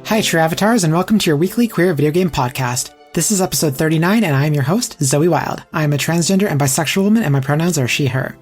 Hi, True Avatars, and welcome to your weekly queer video game podcast. This is episode 39, and I am your host, Zoe Wild. I am a transgender and bisexual woman, and my pronouns are she, her.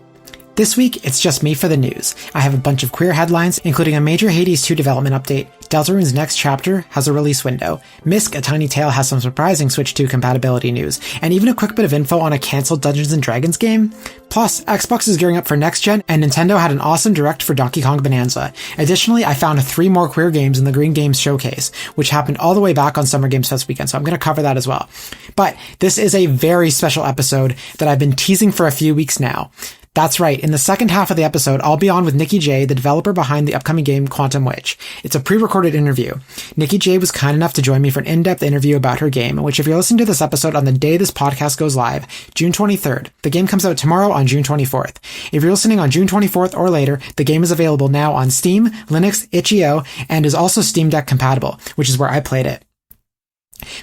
This week, it's just me for the news. I have a bunch of queer headlines, including a major Hades 2 development update. Deltarune's next chapter has a release window. Misc, A Tiny Tale has some surprising Switch 2 compatibility news, and even a quick bit of info on a cancelled Dungeons & Dragons game. Plus, Xbox is gearing up for next gen, and Nintendo had an awesome direct for Donkey Kong Bananza. Additionally, I found 3 more queer games in the Green Games Showcase, which happened all the way back on Summer Games Fest weekend, so I'm going to cover that as well. But this is a very special episode that I've been teasing for a few weeks now. That's right, in the second half of the episode, I'll be on with Nikki Jay, the developer behind the upcoming game Quantum Witch. It's a pre-recorded interview. Nikki Jay was kind enough to join me for an in-depth interview about her game, which if you're listening to this episode on the day this podcast goes live, June 23rd, the game comes out tomorrow on June 24th. If you're listening on June 24th or later, the game is available now on Steam, Linux, itch.io, and is also Steam Deck compatible, which is where I played it.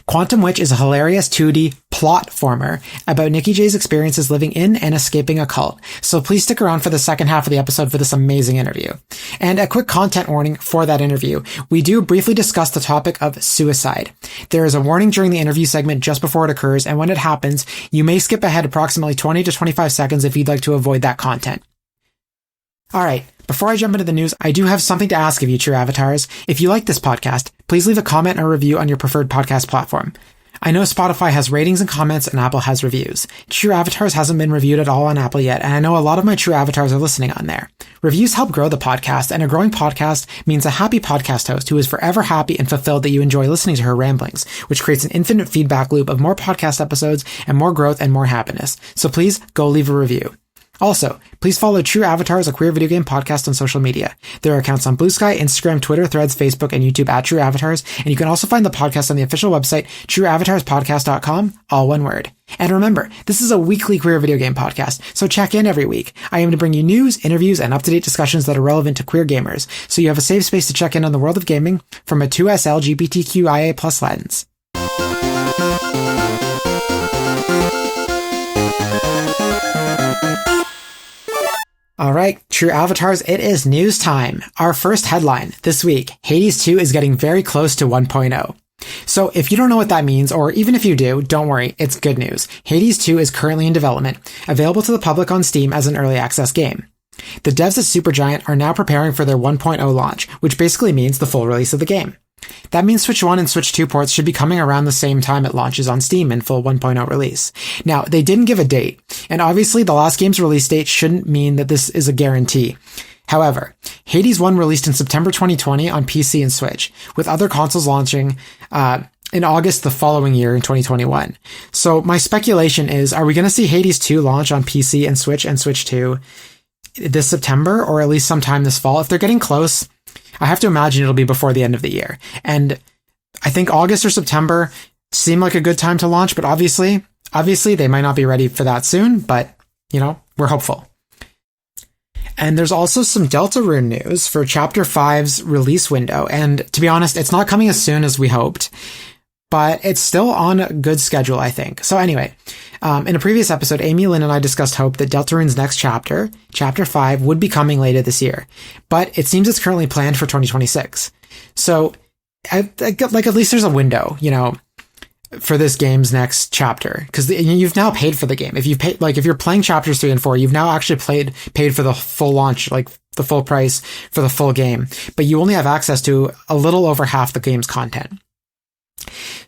Quantum Witch is a hilarious 2D plot-former about Nikki Jay's experiences living in and escaping a cult, so please stick around for the second half of the episode for this amazing interview. And a quick content warning for that interview. We do briefly discuss the topic of suicide. There is a warning during the interview segment just before it occurs, and when it happens, you may skip ahead approximately 20 to 25 seconds if you'd like to avoid that content. Alright, before I jump into the news, I do have something to ask of you, True Avatars. If you like this podcast, please leave a comment or review on your preferred podcast platform. I know Spotify has ratings and comments and Apple has reviews. True Avatars hasn't been reviewed at all on Apple yet, and I know a lot of my True Avatars are listening on there. Reviews help grow the podcast, and a growing podcast means a happy podcast host who is forever happy and fulfilled that you enjoy listening to her ramblings, which creates an infinite feedback loop of more podcast episodes and more growth and more happiness. So please go leave a review. Also, please follow True Avatars, a queer video game podcast on social media. There are accounts on Blue Sky, Instagram, Twitter, Threads, Facebook, and YouTube at True Avatars, and you can also find the podcast on the official website, trueavatarspodcast.com, all one word. And remember, this is a weekly queer video game podcast, so check in every week. I aim to bring you news, interviews, and up-to-date discussions that are relevant to queer gamers, so you have a safe space to check in on the world of gaming from a 2S LGBTQIA+ lens. Alright, True Avatars, it is news time. Our first headline this week, Hades 2 is getting very close to 1.0. So if you don't know what that means, or even if you do, don't worry, it's good news. Hades 2 is currently in development, available to the public on Steam as an early access game. The devs at Supergiant are now preparing for their 1.0 launch, which basically means the full release of the game. That means Switch 1 and Switch 2 ports should be coming around the same time it launches on Steam in full 1.0 release. Now, they didn't give a date, and obviously the last game's release date shouldn't mean that this is a guarantee. However, Hades 1 released in September 2020 on PC and Switch, with other consoles launching in August the following year in 2021. So my speculation is, are we going to see Hades 2 launch on PC and Switch 2 this September, or at least sometime this fall? If they're getting close, I have to imagine it'll be before the end of the year. And I think August or September seem like a good time to launch, but obviously they might not be ready for that soon, but, you know, we're hopeful. And there's also some Deltarune news for Chapter 5's release window, and to be honest, it's not coming as soon as we hoped, but it's still on a good schedule, I think. So anyway, in a previous episode, Amy Lynn and I discussed hope that Deltarune's next chapter, Chapter 5, would be coming later this year. But it seems it's currently planned for 2026. So, at least there's a window, you know, for this game's next chapter. Because you've now paid for the game. If you're playing Chapters 3 and 4, you've now actually paid for the full launch, like the full price for the full game. But you only have access to a little over half the game's content.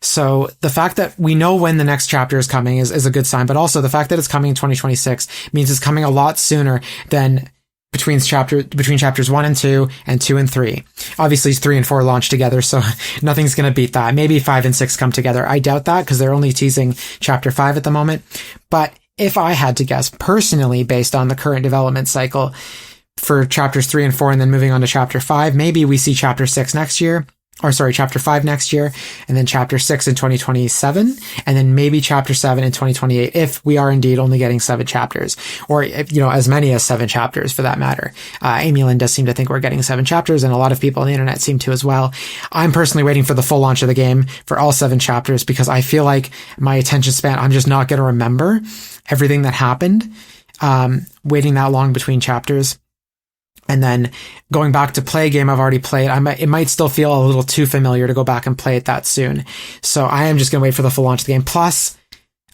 So the fact that we know when the next chapter is coming is a good sign, but also the fact that it's coming in 2026 means it's coming a lot sooner than between chapters 1 and 2 and 2 and 3. Obviously 3 and 4 launch together, so nothing's going to beat that. Maybe 5 and 6 come together. I doubt that because they're only teasing chapter 5 at the moment. But if I had to guess personally, based on the current development cycle for chapters 3 and 4 and then moving on to chapter 5, maybe we see chapter 6 next year. Chapter 5 next year, and then Chapter 6 in 2027, and then maybe Chapter 7 in 2028, if we are indeed only getting 7 chapters, or, you know, as many as 7 chapters for that matter. Amy Lynn does seem to think we're getting 7 chapters, and a lot of people on the internet seem to as well. I'm personally waiting for the full launch of the game for all 7 chapters, because I feel like my attention span, I'm just not going to remember everything that happened, waiting that long between chapters. And then going back to play a game I've already played, it might still feel a little too familiar to go back and play it that soon. So I am just going to wait for the full launch of the game. Plus,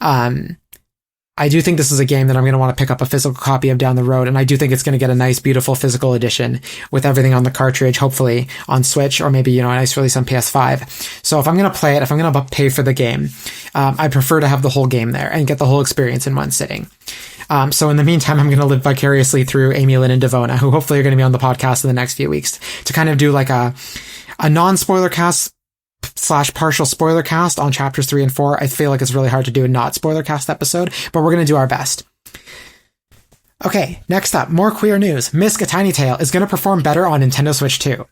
I do think this is a game that I'm going to want to pick up a physical copy of down the road, and I do think it's going to get a nice, beautiful physical edition with everything on the cartridge, hopefully on Switch, or maybe, a nice release on PS5. So if I'm going to play it, if I'm going to pay for the game, I prefer to have the whole game there and get the whole experience in one sitting. So in the meantime, I'm going to live vicariously through Amy, Lynn, and Devona, who hopefully are going to be on the podcast in the next few weeks to kind of do like a non-spoiler cast / partial spoiler cast on chapters 3 and 4. I feel like it's really hard to do a not spoiler cast episode, but we're going to do our best. Okay, next up, more queer news. Misc, a Tiny Tale, is going to perform better on Nintendo Switch 2.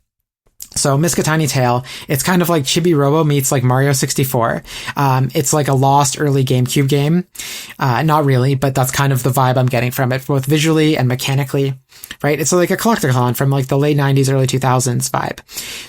So Misc, a Tiny Tale, it's kind of like Chibi Robo meets like Mario 64. It's like a lost early GameCube game. Not really, but that's kind of the vibe I'm getting from it, both visually and mechanically, right? It's like a collectathon from like the late 90s, early 2000s vibe.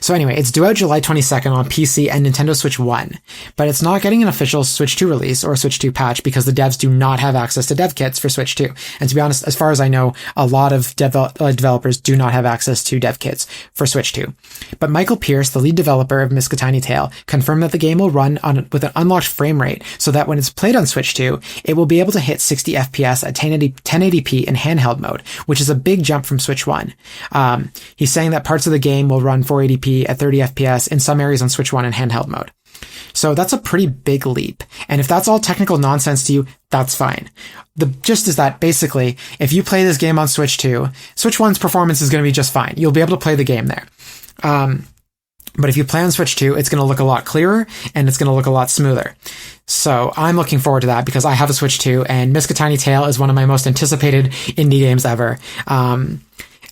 So anyway, it's due out July 22nd on PC and Nintendo Switch 1, but it's not getting an official Switch 2 release or Switch 2 patch because the devs do not have access to dev kits for Switch 2. And to be honest, as far as I know, a lot of developers do not have access to dev kits for Switch 2. But Michael Pierce, the lead developer of Misc, a Tiny Tale, confirmed that the game will run with an unlocked frame rate so that when it's played on Switch 2, it will be able to hit 60 FPS at 1080p in handheld mode, which is a big jump from Switch 1. He's saying that parts of the game will run 480p at 30 FPS in some areas on Switch 1 in handheld mode. So that's a pretty big leap. And if that's all technical nonsense to you, that's fine. The gist is that basically, if you play this game on Switch 2, Switch 1's performance is going to be just fine. You'll be able to play the game there. But if you play on Switch 2, it's going to look a lot clearer and it's going to look a lot smoother. So I'm looking forward to that because I have a Switch 2 and Misc, a Tiny Tale is one of my most anticipated indie games ever.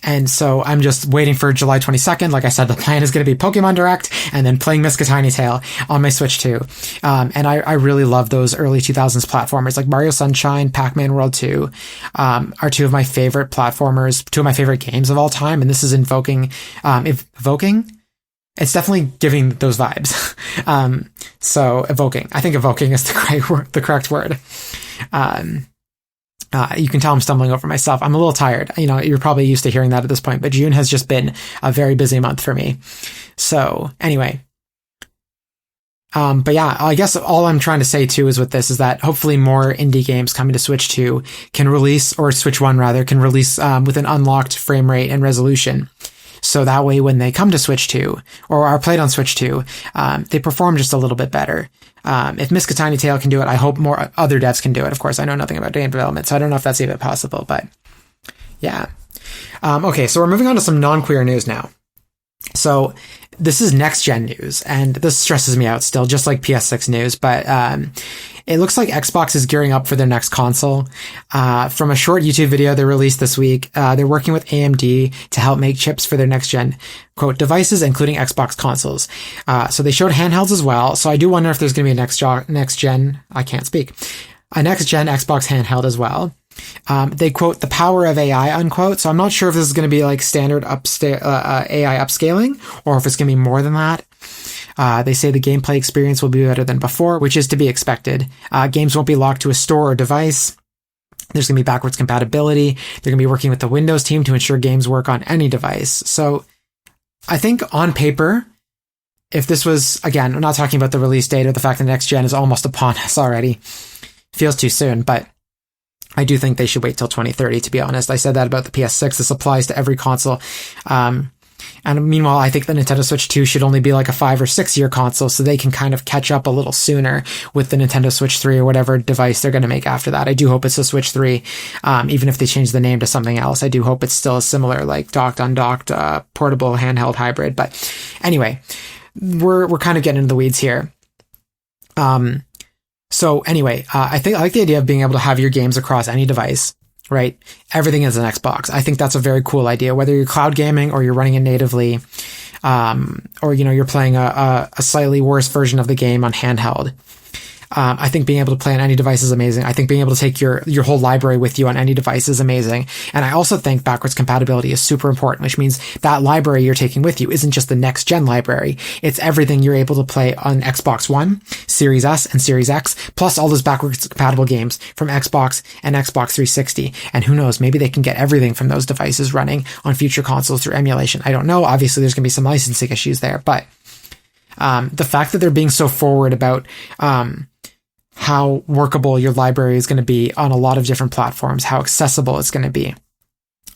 And so I'm just waiting for July 22nd. Like I said, the plan is going to be Pokemon Direct and then playing Misc, a Tiny Tale on my Switch 2. And I really love those early 2000s platformers like Mario Sunshine, Pac-Man World 2, are two of my favorite platformers, two of my favorite games of all time. And this is evoking? It's definitely giving those vibes. So evoking. I think evoking is the correct word. You can tell I'm stumbling over myself. I'm a little tired. You're probably used to hearing that at this point, but June has just been a very busy month for me. So anyway. But yeah, I guess all I'm trying to say too is with this is that hopefully more indie games coming to Switch 2 can release, or Switch 1 rather, can release, with an unlocked frame rate and resolution. So that way when they come to Switch 2 or are played on Switch 2, they perform just a little bit better. If Misc, a Tiny Tale can do it, I hope more other devs can do it. Of course, I know nothing about game development, so I don't know if that's even possible, but yeah. Okay, so we're moving on to some non-queer news now. So this is next-gen news, and this stresses me out still, just like PS6 news, but it looks like Xbox is gearing up for their next console. From a short YouTube video they released this week, they're working with AMD to help make chips for their next-gen, quote, devices, including Xbox consoles. So they showed handhelds as well, so I do wonder if there's going to be a next-gen Xbox handheld as well. They quote the power of AI, unquote. So I'm not sure if this is going to be like standard AI upscaling or if it's going to be more than that. They say the gameplay experience will be better than before, which is to be expected. Games won't be locked to a store or device. There's going to be backwards compatibility. They're going to be working with the Windows team to ensure games work on any device. So I think on paper, if this was, again, I'm not talking about the release date or the fact that next gen is almost upon us already. Feels too soon, but I do think they should wait till 2030, to be honest. I said that about the PS6. This applies to every console. And meanwhile, I think the Nintendo Switch 2 should only be like a 5 or 6 year console so they can kind of catch up a little sooner with the Nintendo Switch 3 or whatever device they're going to make after that. I do hope it's a Switch 3, even if they change the name to something else. I do hope it's still a similar, like docked, undocked, portable, handheld hybrid. But anyway, we're kind of getting into the weeds here. So anyway, I like the idea of being able to have your games across any device, right? Everything is an Xbox. I think that's a very cool idea, whether you're cloud gaming or you're running it natively, or, you're playing a slightly worse version of the game on handheld. I think being able to play on any device is amazing. I think being able to take your whole library with you on any device is amazing. And I also think backwards compatibility is super important, which means that library you're taking with you isn't just the next gen library. It's everything you're able to play on Xbox One, Series S, and Series X, plus all those backwards compatible games from Xbox and Xbox 360. And who knows, maybe they can get everything from those devices running on future consoles through emulation. I don't know. Obviously, there's going to be some licensing issues there, but the fact that they're being so forward about how workable your library is going to be on a lot of different platforms, how accessible it's going to be,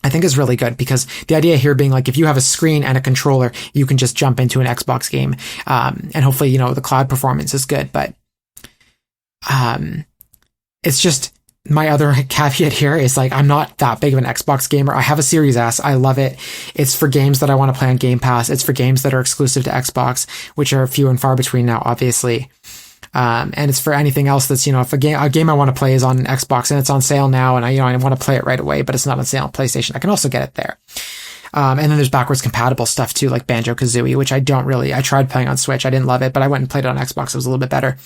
I think is really good, because the idea here being like, if you have a screen and a controller, you can just jump into an Xbox game, and hopefully, you know, the cloud performance is good, but it's just, my other caveat here is like, I'm not that big of an Xbox gamer. I have a Series S. I love it. It's for games that I want to play on Game Pass. It's for games that are exclusive to Xbox, which are few and far between now, obviously. And it's for anything else that's, you know, if a game I want to play is on Xbox and it's on sale now, and I want to play it right away, but it's not on sale on PlayStation, I can also get it there. And then there's backwards compatible stuff too, like Banjo-Kazooie, which I tried playing on Switch. I didn't love it, but I went and played it on Xbox. It was a little bit better.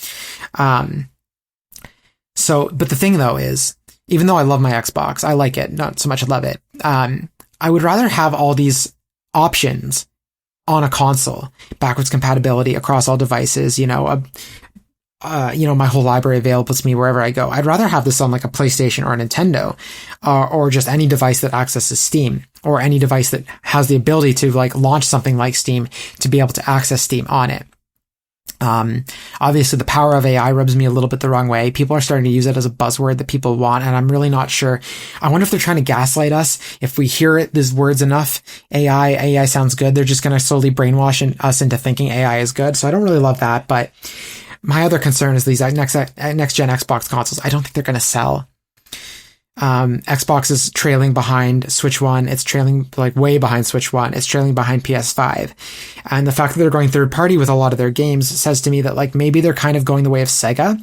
But the thing though is, even though I love my Xbox, I like it, not so much I love it. I would rather have all these options on a console, backwards compatibility across all devices, you know, my whole library available to me wherever I go. I'd rather have this on like a PlayStation or a Nintendo, or just any device that accesses Steam, or any device that has the ability to like launch something like Steam to be able to access Steam on it. Obviously the power of AI rubs me a little bit the wrong way. People are starting to use it as a buzzword that people want, and I'm really not sure. I wonder if they're trying to gaslight us. If we hear these words enough, AI sounds good, they're just going to slowly brainwash us into thinking AI is good. So I don't really love that, but my other concern is these next gen Xbox consoles. I don't think they're going to sell. Xbox is trailing behind Switch One. It's trailing like way behind Switch One. It's trailing behind PS5. And the fact that they're going third party with a lot of their games says to me that like maybe they're kind of going the way of Sega.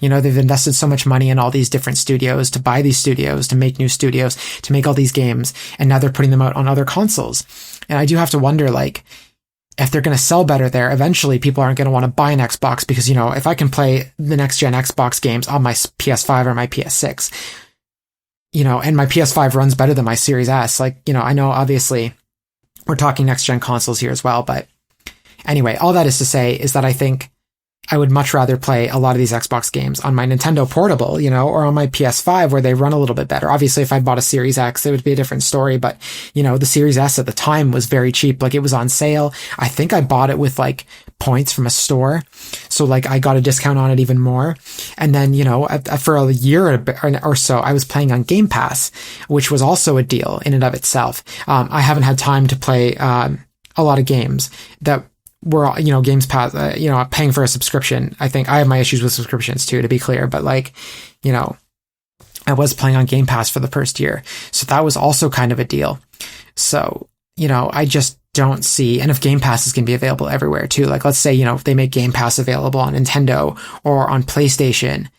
You know, they've invested so much money in all these different studios, to buy these studios, to make new studios, to make all these games, and now they're putting them out on other consoles. And I do have to wonder, like, if they're going to sell better there, eventually people aren't going to want to buy an Xbox, because, you know, if I can play the next gen Xbox games on my PS5 or my PS6, you know, and my PS5 runs better than my Series S. Like, you know, I know obviously we're talking next gen consoles here as well, but anyway, all that is to say is that I think I would much rather play a lot of these Xbox games on my Nintendo Portable, you know, or on my PS5 where they run a little bit better. Obviously, if I bought a Series X, it would be a different story, but, you know, the Series S at the time was very cheap. Like, it was on sale. I think I bought it with like points from a store. So like I got a discount on it even more. And then, you know, for a year or so, I was playing on Game Pass, which was also a deal in and of itself. I haven't had time to play a lot of games that were, you know, Games Pass, you know, paying for a subscription. I think I have my issues with subscriptions too, to be clear, but like, you know, I was playing on Game Pass for the first year. So that was also kind of a deal. So, you know, I just don't see, and if Game Pass is going to be available everywhere too, like let's say, you know, if they make Game Pass available on Nintendo or on PlayStation,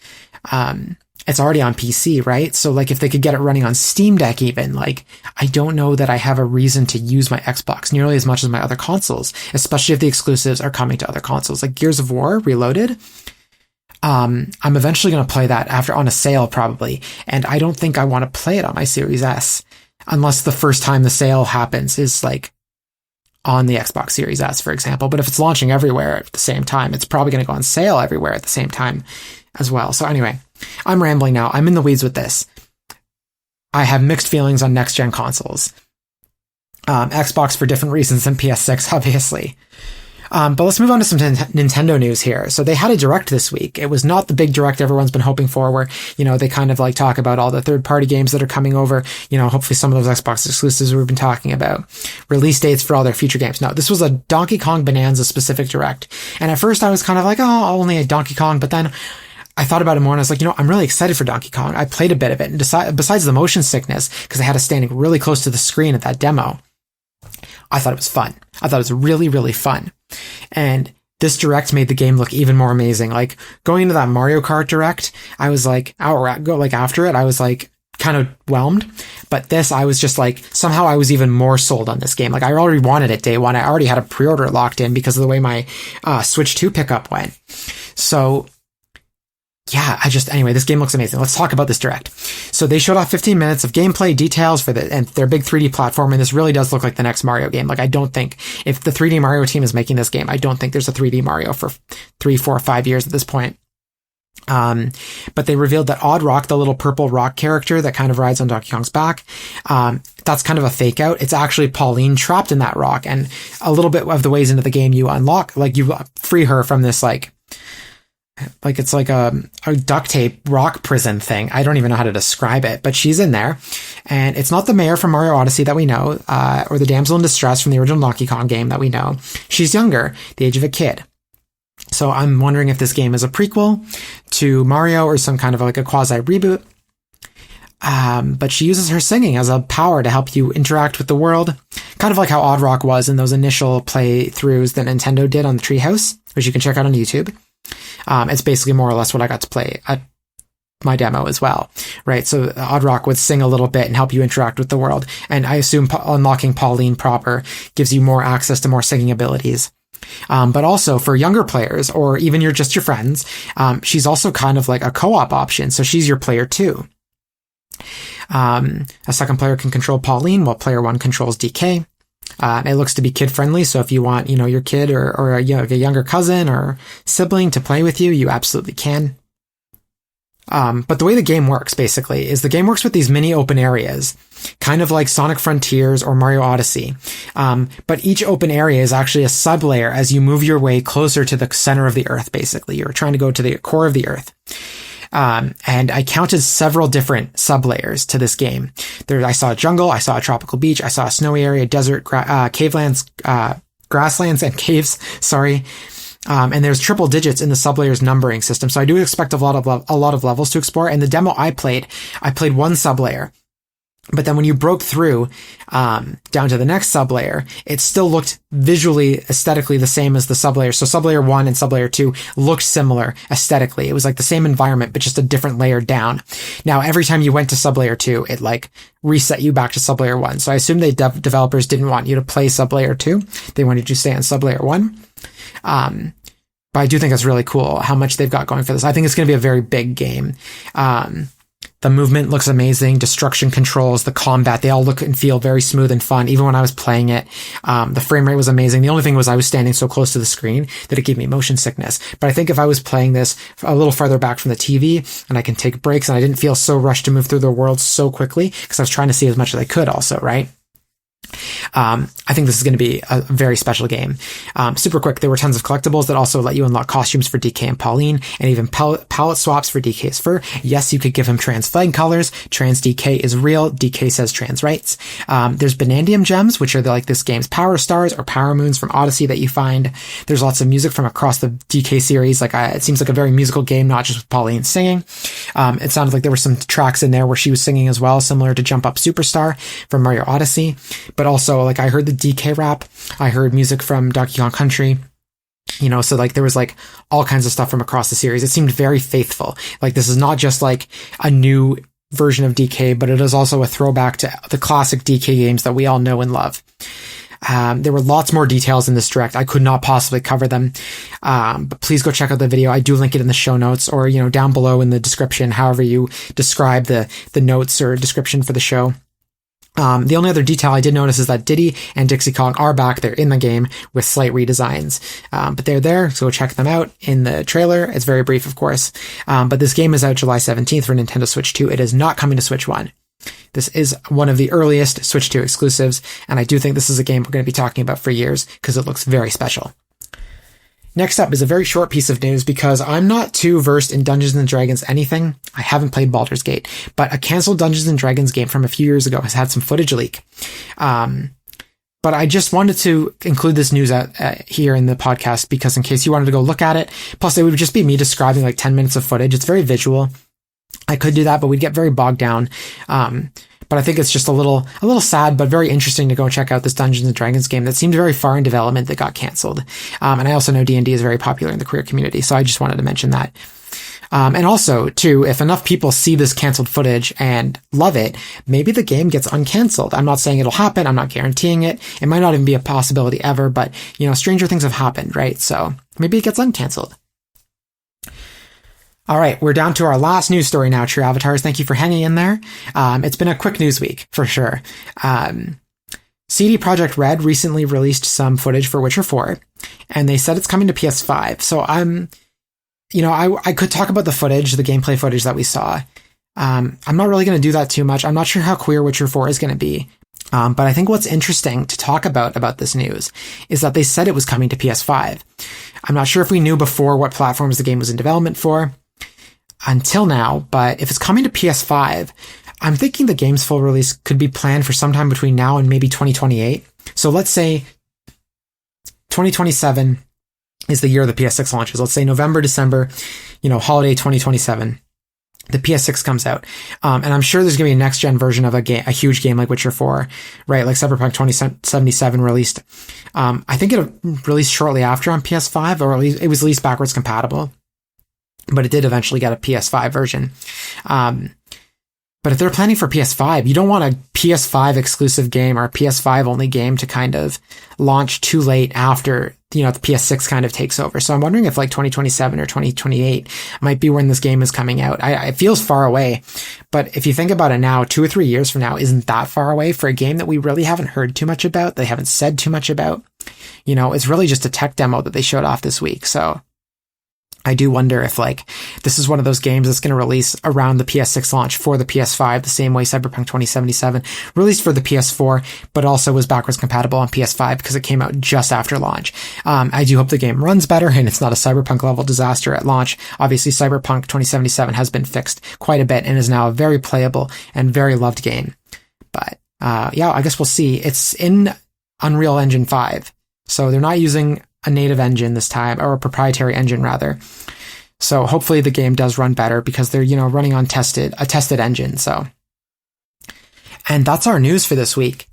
it's already on PC, right? So like if they could get it running on Steam Deck even, like I don't know that I have a reason to use my Xbox nearly as much as my other consoles, especially if the exclusives are coming to other consoles. Like Gears of War Reloaded, I'm eventually going to play that after on a sale probably, and I don't think I want to play it on my Series S unless the first time the sale happens is like on the Xbox Series S, for example. But if it's launching everywhere at the same time, it's probably going to go on sale everywhere at the same time as well. So anyway, I'm rambling now. I'm in the weeds with this. I have mixed feelings on next-gen consoles. Xbox for different reasons than PS6, obviously. But let's move on to some Nintendo news here. So they had a direct this week. It was not the big direct everyone's been hoping for, where, you know, they kind of like talk about all the third-party games that are coming over, you know, hopefully some of those Xbox exclusives we've been talking about, release dates for all their future games. No, this was a Donkey Kong Bananza specific direct. And at first I was kind of like, oh, only a Donkey Kong, but then I thought about it more and I was like, you know, I'm really excited for Donkey Kong. I played a bit of it, and besides the motion sickness, because I had us standing really close to the screen at that demo, I thought it was fun. I thought it was really, really fun. And this direct made the game look even more amazing. Like going into that Mario Kart direct, I was like, after it, I was like kind of whelmed. But this, I was just like, somehow I was even more sold on this game. Like I already wanted it day one. I already had a pre-order locked in because of the way my Switch 2 pickup went. So anyway, this game looks amazing. Let's talk about this direct. So they showed off 15 minutes of gameplay details and their big 3D platform, and this really does look like the next Mario game. Like, I don't think, if the 3D Mario team is making this game, I don't think there's a 3D Mario for 3, 4, 5 years at this point. But they revealed that Odd Rock, the little purple rock character that kind of rides on Donkey Kong's back, that's kind of a fake out. It's actually Pauline trapped in that rock, and a little bit of the ways into the game you unlock, like you free her from this like it's like a duct tape rock prison thing. I don't even know how to describe it, but she's in there, and it's not the mayor from Mario Odyssey that we know, or the damsel in distress from the original Donkey Kong game that we know. She's younger, the age of a kid. So I'm wondering if this game is a prequel to Mario or some kind of like a quasi reboot. But she uses her singing as a power to help you interact with the world, kind of like how Odd Rock was in those initial playthroughs that Nintendo did on the Treehouse, which you can check out on YouTube. It's basically more or less what I got to play at my demo as well, right? So Odd Rock would sing a little bit and help you interact with the world. And I assume unlocking Pauline proper gives you more access to more singing abilities. But also for younger players, or even your friends, she's also kind of like a co-op option. So she's your player 2. A second player can control Pauline while player 1 controls DK. It looks to be kid friendly. So if you want, your kid or a younger cousin or sibling to play with you, you absolutely can. But the way the game works basically is the game works with these mini open areas, kind of like Sonic Frontiers or Mario Odyssey. But each open area is actually a sublayer as you move your way closer to the center of the earth, basically. You're trying to go to the core of the earth. And I counted several different sublayers to this game. I saw a jungle, I saw a tropical beach, I saw a snowy area, desert, cavelands, grasslands and caves, sorry. And there's triple digits in the sublayers numbering system. So I do expect a lot of levels to explore. And the demo I played one sublayer. But then when you broke through, down to the next sublayer, it still looked visually, aesthetically the same as the sublayer. So sublayer 1 and sublayer 2 looked similar aesthetically. It was like the same environment, but just a different layer down. Now, every time you went to sublayer 2, it like reset you back to sublayer 1. So I assume developers didn't want you to play sublayer 2. They wanted you to stay on sublayer 1. But I do think it's really cool how much they've got going for this. I think it's going to be a very big game. The movement looks amazing. Destruction controls, the combat, they all look and feel very smooth and fun. Even when I was playing it, the frame rate was amazing. The only thing was I was standing so close to the screen that it gave me motion sickness. But I think if I was playing this a little farther back from the TV and I can take breaks and I didn't feel so rushed to move through the world so quickly because I was trying to see as much as I could also, right? I think this is going to be a very special game. Super quick, there were tons of collectibles that also let you unlock costumes for DK and Pauline, and even palette swaps for DK's fur. Yes, you could give him trans flag colors. Trans DK is real. DK says trans rights. There's Banandium gems, which are like this game's power stars or power moons from Odyssey that you find. There's lots of music from across the DK series. It seems like a very musical game, not just with Pauline singing. It sounded like there were some tracks in there where she was singing as well, similar to Jump Up Superstar from Mario Odyssey. But also, I heard the DK rap. I heard music from Donkey Kong Country. So there was all kinds of stuff from across the series. It seemed very faithful. This is not just a new version of DK, but it is also a throwback to the classic DK games that we all know and love. There were lots more details in this direct. I could not possibly cover them. But please go check out the video. I do link it in the show notes or, down below in the description, however you describe the notes or description for the show. The only other detail I did notice is that Diddy and Dixie Kong are back. They're in the game with slight redesigns. But they're there, so go check them out in the trailer. It's very brief, of course. But this game is out July 17th for Nintendo Switch 2. It is not coming to Switch 1. This is one of the earliest Switch 2 exclusives, and I do think this is a game we're going to be talking about for years because it looks very special. Next up is a very short piece of news because I'm not too versed in Dungeons & Dragons anything. I haven't played Baldur's Gate, but a canceled Dungeons & Dragons game from a few years ago has had some footage leak. But I just wanted to include this news here in the podcast because in case you wanted to go look at it, plus it would just be me describing 10 minutes of footage. It's very visual. I could do that, but we'd get very bogged down. But I think it's just a little sad, but very interesting to go check out this Dungeons & Dragons game that seemed very far in development that got canceled. And I also know D&D is very popular in the queer community, so I just wanted to mention that. And also, too, if enough people see this canceled footage and love it, maybe the game gets uncanceled. I'm not saying it'll happen. I'm not guaranteeing it. It might not even be a possibility ever, but, stranger things have happened, right? So maybe it gets uncanceled. All right, we're down to our last news story now, True Avatars. Thank you for hanging in there. It's been a quick news week, for sure. CD Projekt Red recently released some footage for Witcher 4, and they said it's coming to PS5. So I could talk about the footage, the gameplay footage that we saw. I'm not really going to do that too much. I'm not sure how queer Witcher 4 is going to be. But I think what's interesting to talk about this news is that they said it was coming to PS5. I'm not sure if we knew before what platforms the game was in development for until now, but if it's coming to PS5, I'm thinking the game's full release could be planned for sometime between now and maybe 2028. So let's say 2027 is the year the PS6 launches. Let's say November, December, holiday 2027. The PS6 comes out. And I'm sure there's going to be a next gen version of a huge game like Witcher 4, right? Like Cyberpunk 2077 released. I think it released shortly after on PS5, or at least it was least backwards compatible, but it did eventually get a PS5 version. But if they're planning for PS5, you don't want a PS5 exclusive game or a PS5 only game to kind of launch too late after, the PS6 kind of takes over. So I'm wondering if like 2027 or 2028 might be when this game is coming out. It feels far away, but if you think about it now, 2 or 3 years from now isn't that far away for a game that we really haven't heard too much about. They haven't said too much about. It's really just a tech demo that they showed off this week. So I do wonder if this is one of those games that's going to release around the PS6 launch for the PS5, the same way Cyberpunk 2077 released for the PS4, but also was backwards compatible on PS5 because it came out just after launch. I do hope the game runs better and it's not a Cyberpunk level disaster at launch. Obviously, Cyberpunk 2077 has been fixed quite a bit and is now a very playable and very loved game. But I guess we'll see. It's in Unreal Engine 5, so they're not using a native engine this time, or a proprietary engine rather. So hopefully the game does run better because they're, running on a tested engine. So, and that's our news for this week.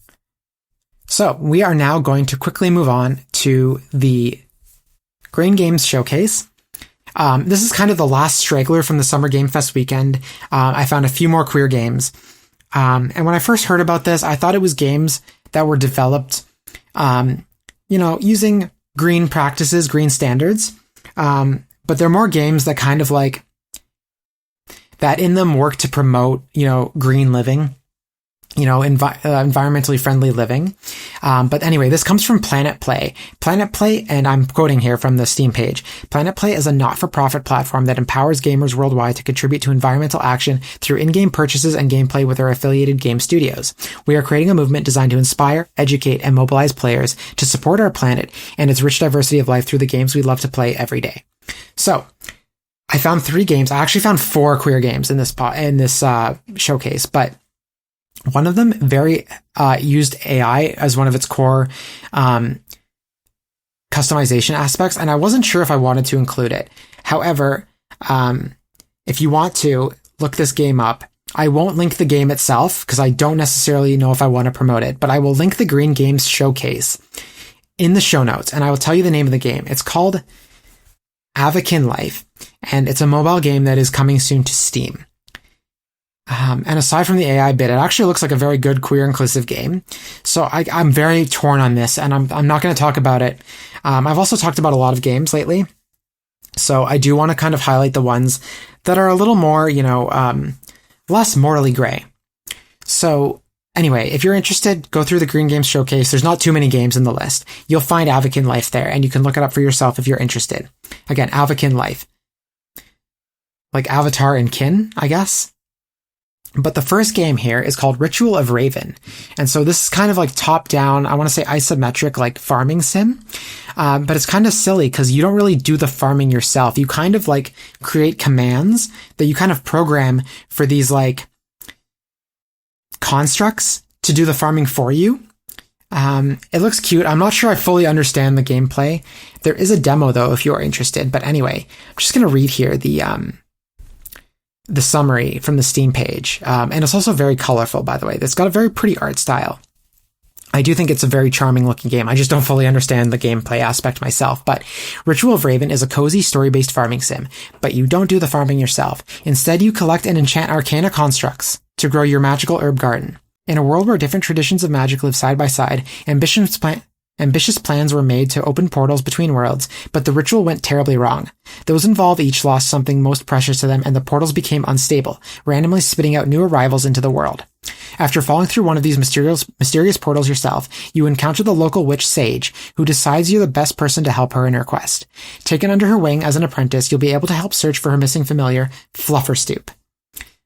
So we are now going to quickly move on to the Green Games Showcase. This is kind of the last straggler from the Summer Game Fest weekend. I found a few more queer games. And when I first heard about this, I thought it was games that were developed, using green practices, green standards. But they're more games that kind of that in them work to promote, green living, environmentally friendly living. But anyway, this comes from Planet Play. Planet Play, and I'm quoting here from the Steam page, Planet Play is a not-for-profit platform that empowers gamers worldwide to contribute to environmental action through in-game purchases and gameplay with our affiliated game studios. We are creating a movement designed to inspire, educate, and mobilize players to support our planet and its rich diversity of life through the games we love to play every day. So, I found 3 games. I actually found 4 queer games in this showcase, but one of them used AI as one of its core customization aspects, and I wasn't sure if I wanted to include it. However, if you want to look this game up, I won't link the game itself because I don't necessarily know if I want to promote it, but I will link the Green Games Showcase in the show notes, and I will tell you the name of the game. It's called Avakin Life, and it's a mobile game that is coming soon to Steam. And aside from the AI bit, it actually looks like a very good queer inclusive game. So I'm very torn on this, and I'm not going to talk about it. I've also talked about a lot of games lately, so I do want to kind of highlight the ones that are a little more, less morally gray. So anyway, if you're interested, go through the Green Games Showcase. There's not too many games in the list. You'll find Avakin Life there, and you can look it up for yourself if you're interested. Again, Avakin Life. Like Avatar and Kin, I guess. But the first game here is called Ritual of Raven. And so this is kind of like top-down, I want to say isometric, farming sim. But it's kind of silly because you don't really do the farming yourself. You kind of create commands that you kind of program for these constructs to do the farming for you. It looks cute. I'm not sure I fully understand the gameplay. There is a demo though if you're interested. But anyway, I'm just going to read here the summary from the Steam page. And it's also very colorful, by the way. It's got a very pretty art style. I do think it's a very charming looking game. I just don't fully understand the gameplay aspect myself. But Ritual of Raven is a cozy story-based farming sim. But you don't do the farming yourself. Instead, you collect and enchant arcana constructs to grow your magical herb garden. In a world where different traditions of magic live side by side, ambitious Ambitious plans were made to open portals between worlds, but the ritual went terribly wrong. Those involved each lost something most precious to them, and the portals became unstable, randomly spitting out new arrivals into the world. After falling through one of these mysterious portals yourself, you encounter the local witch Sage, who decides you're the best person to help her in her quest. Taken under her wing as an apprentice, you'll be able to help search for her missing familiar, Flufferstoop.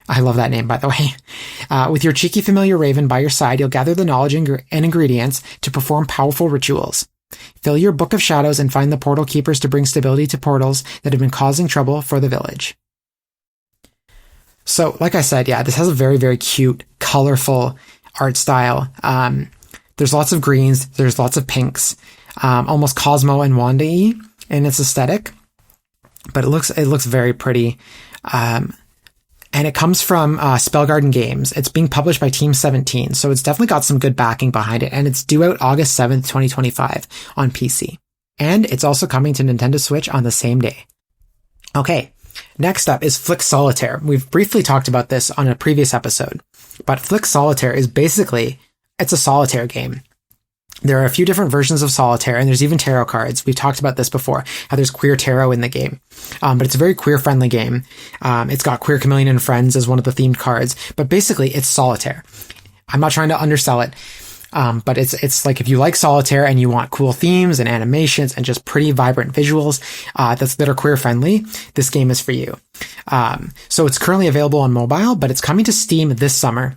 I love that name, by the way. With your cheeky familiar Raven by your side, you'll gather the knowledge and ingredients to perform powerful rituals. Fill your Book of Shadows and find the portal keepers to bring stability to portals that have been causing trouble for the village. So, like I said, yeah, this has a very, very cute, colorful art style. There's lots of greens, there's lots of pinks, almost Cosmo and Wanda-y in its aesthetic, but it looks very pretty. And it comes from Spellgarden Games. It's being published by Team 17, so it's definitely got some good backing behind it, and it's due out August 7th, 2025 on PC. And it's also coming to Nintendo Switch on the same day. Okay, next up is Flick Solitaire. We've briefly talked about this on a previous episode, but Flick Solitaire is basically, it's a solitaire game. There are a few different versions of Solitaire, and there's even tarot cards. We've talked about this before, how there's queer tarot in the game. But it's a very queer-friendly game. It's got Queer Chameleon and Friends as one of the themed cards, but basically it's Solitaire. I'm not trying to undersell it, but it's like if you like Solitaire and you want cool themes and animations and just pretty vibrant visuals that are queer-friendly, this game is for you. So it's currently available on mobile, but it's coming to Steam this summer.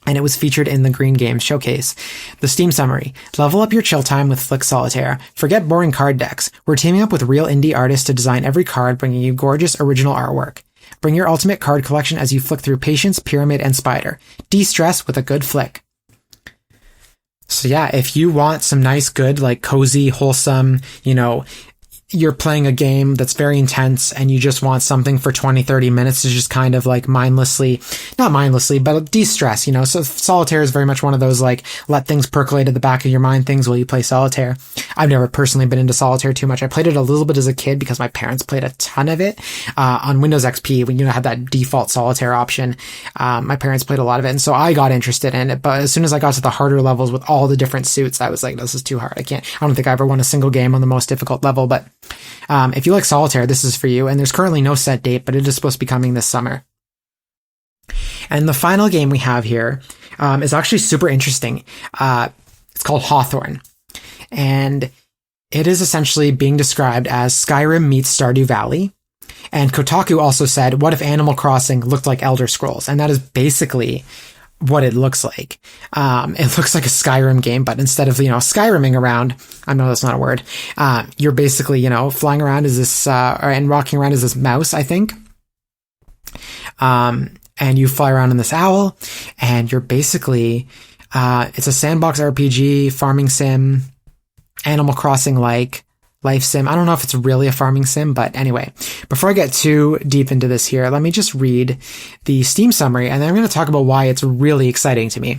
And it was featured in the Green Games Showcase. The Steam summary. Level up your chill time with Flick Solitaire. Forget boring card decks. We're teaming up with real indie artists to design every card, bringing you gorgeous original artwork. Bring your ultimate card collection as you flick through Patience, Pyramid, and Spider. De-stress with a good flick. So yeah, if you want some nice, good, like cozy, wholesome, you're playing a game that's very intense and you just want something for 20, 30 minutes to just kind of like not mindlessly, but de-stress, So Solitaire is very much one of those like let things percolate at the back of your mind things while you play Solitaire. I've never personally been into Solitaire too much. I played it a little bit as a kid because my parents played a ton of it on Windows XP when had that default Solitaire option. My parents played a lot of it, and so I got interested in it. But as soon as I got to the harder levels with all the different suits, I was like, this is too hard. I don't think I ever won a single game on the most difficult level, but if you like Solitaire, this is for you, and there's currently no set date, but it is supposed to be coming this summer. And the final game we have here is actually super interesting. It's called Hawthorne, and it is essentially being described as Skyrim meets Stardew Valley. And Kotaku also said, what if Animal Crossing looked like Elder Scrolls? And that is basically what it looks like. It looks like a Skyrim game, but instead of, Skyriming around, I know that's not a word, you're basically, flying around as this, and walking around as this mouse, I think. And you fly around in this owl, and you're basically, it's a sandbox RPG, farming sim, Animal Crossing-like, life sim. I don't know if it's really a farming sim, but anyway, before I get too deep into this here, let me just read the Steam summary, and then I'm going to talk about why it's really exciting to me.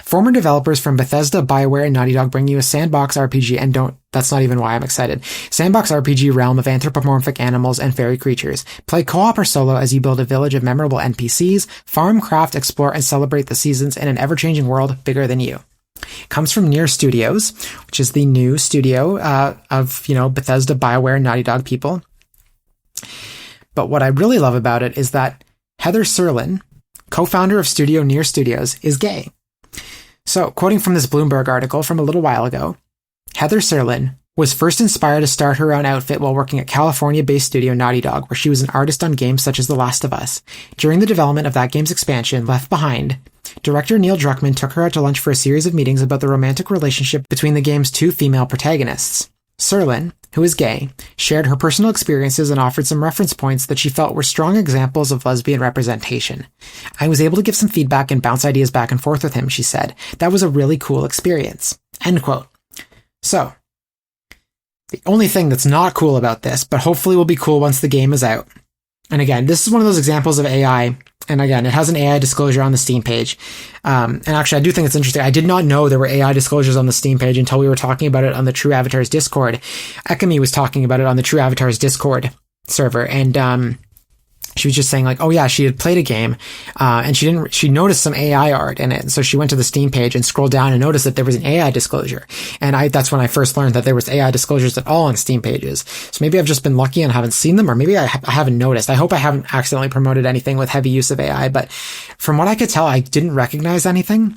Former developers from Bethesda, BioWare, and Naughty Dog bring you a sandbox RPG, and that's not even why I'm excited. Sandbox RPG realm of anthropomorphic animals and fairy creatures. Play co-op or solo as you build a village of memorable NPCs, farm, craft, explore, and celebrate the seasons in an ever-changing world bigger than you. Comes from Nier Studios, which is the new studio of Bethesda, BioWare, and Naughty Dog people. But what I really love about it is that Heather Serlin, co-founder of Studio Nier Studios, is gay. So, quoting from this Bloomberg article from a little while ago, Heather Serlin was first inspired to start her own outfit while working at California-based studio Naughty Dog, where she was an artist on games such as The Last of Us. During the development of that game's expansion, Left Behind, director Neil Druckmann took her out to lunch for a series of meetings about the romantic relationship between the game's two female protagonists. Serlin, who is gay, shared her personal experiences and offered some reference points that she felt were strong examples of lesbian representation. I was able to give some feedback and bounce ideas back and forth with him, she said. That was a really cool experience. End quote. So, the only thing that's not cool about this, but hopefully will be cool once the game is out. And again, this is one of those examples of AI. And again, it has an AI disclosure on the Steam page. And actually, I do think it's interesting. I did not know there were AI disclosures on the Steam page until we were talking about it on the True Avatars Discord. Ekami was talking about it on the True Avatars Discord server. And she was just saying like, oh yeah, she had played a game, and she noticed some AI art in it. And so she went to the Steam page and scrolled down and noticed that there was an AI disclosure. And that's when I first learned that there was AI disclosures at all on Steam pages. So maybe I've just been lucky and haven't seen them, or maybe I haven't noticed. I hope I haven't accidentally promoted anything with heavy use of AI, but from what I could tell, I didn't recognize anything.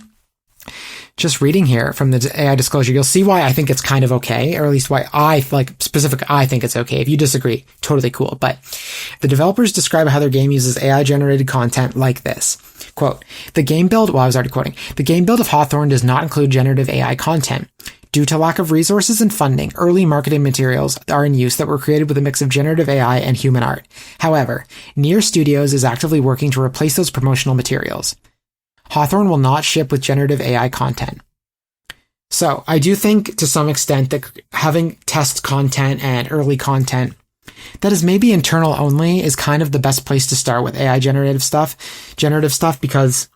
Just reading here from the AI disclosure, you'll see why I think it's kind of okay, or at least why I think it's okay. If you disagree, totally cool. But the developers describe how their game uses AI generated content like this. Quote, the game build of Hawthorne does not include generative AI content. Due to lack of resources and funding, early marketing materials are in use that were created with a mix of generative AI and human art. However, Near Studios is actively working to replace those promotional materials. Hawthorne will not ship with generative AI content. So I do think to some extent that having test content and early content that is maybe internal only is kind of the best place to start with AI generative stuff, because,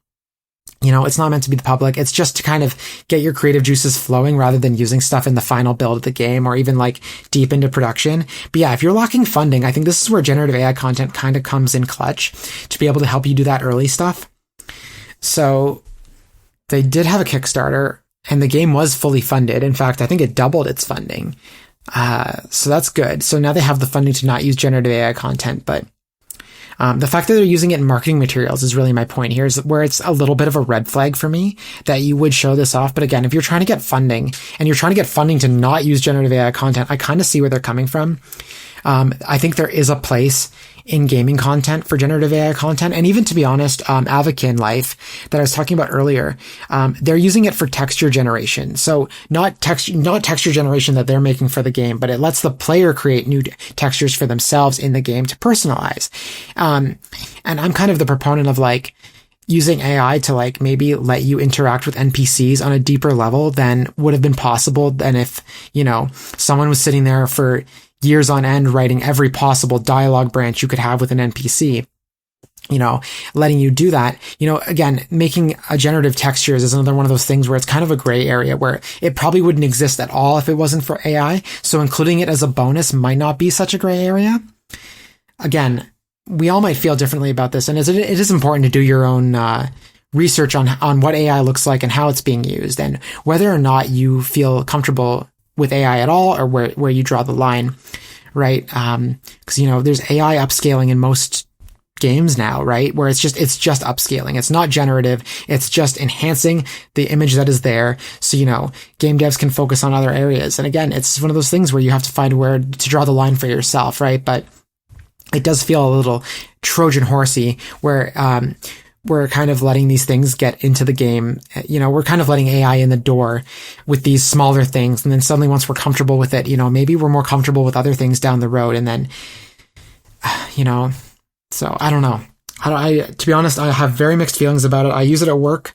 you know, it's not meant to be the public. It's just to kind of get your creative juices flowing rather than using stuff in the final build of the game or even like deep into production. But yeah, if you're lacking funding, I think this is where generative AI content kind of comes in clutch to be able to help you do that early stuff. So they did have a Kickstarter and the game was fully funded. In fact, I think it doubled its funding. So that's good. So now they have the funding to not use generative AI content, but the fact that they're using it in marketing materials is really my point here, is where it's a little bit of a red flag for me that you would show this off. But again, if you're trying to get funding and you're trying to get funding to not use generative AI content, I kind of see where they're coming from. I think there is a place in gaming content for generative AI content. And even to be honest, Avakin Life that I was talking about earlier, they're using it for texture generation. So not texture generation that they're making for the game, but it lets the player create new textures for themselves in the game to personalize. And I'm kind of the proponent of like using AI to like maybe let you interact with NPCs on a deeper level than would have been possible than if, you know, someone was sitting there for years on end writing every possible dialogue branch you could have with an NPC, you know, letting you do that. You know, again, making a generative textures is another one of those things where it's kind of a gray area where it probably wouldn't exist at all if it wasn't for AI. So including it as a bonus might not be such a gray area. Again, we all might feel differently about this. And it is important to do your own, research on what AI looks like and how it's being used and whether or not you feel comfortable with AI at all, or where you draw the line, right? Because, you know, there's AI upscaling in most games now, right? Where it's just upscaling. It's not generative. It's just enhancing the image that is there. So, you know, game devs can focus on other areas. And again, it's one of those things where you have to find where to draw the line for yourself, right? But it does feel a little Trojan horsey where, we're kind of letting these things get into the game. You know, we're kind of letting AI in the door with these smaller things. And then suddenly once we're comfortable with it, you know, maybe we're more comfortable with other things down the road. And then, you know, so I don't know. To be honest, I have very mixed feelings about it. I use it at work,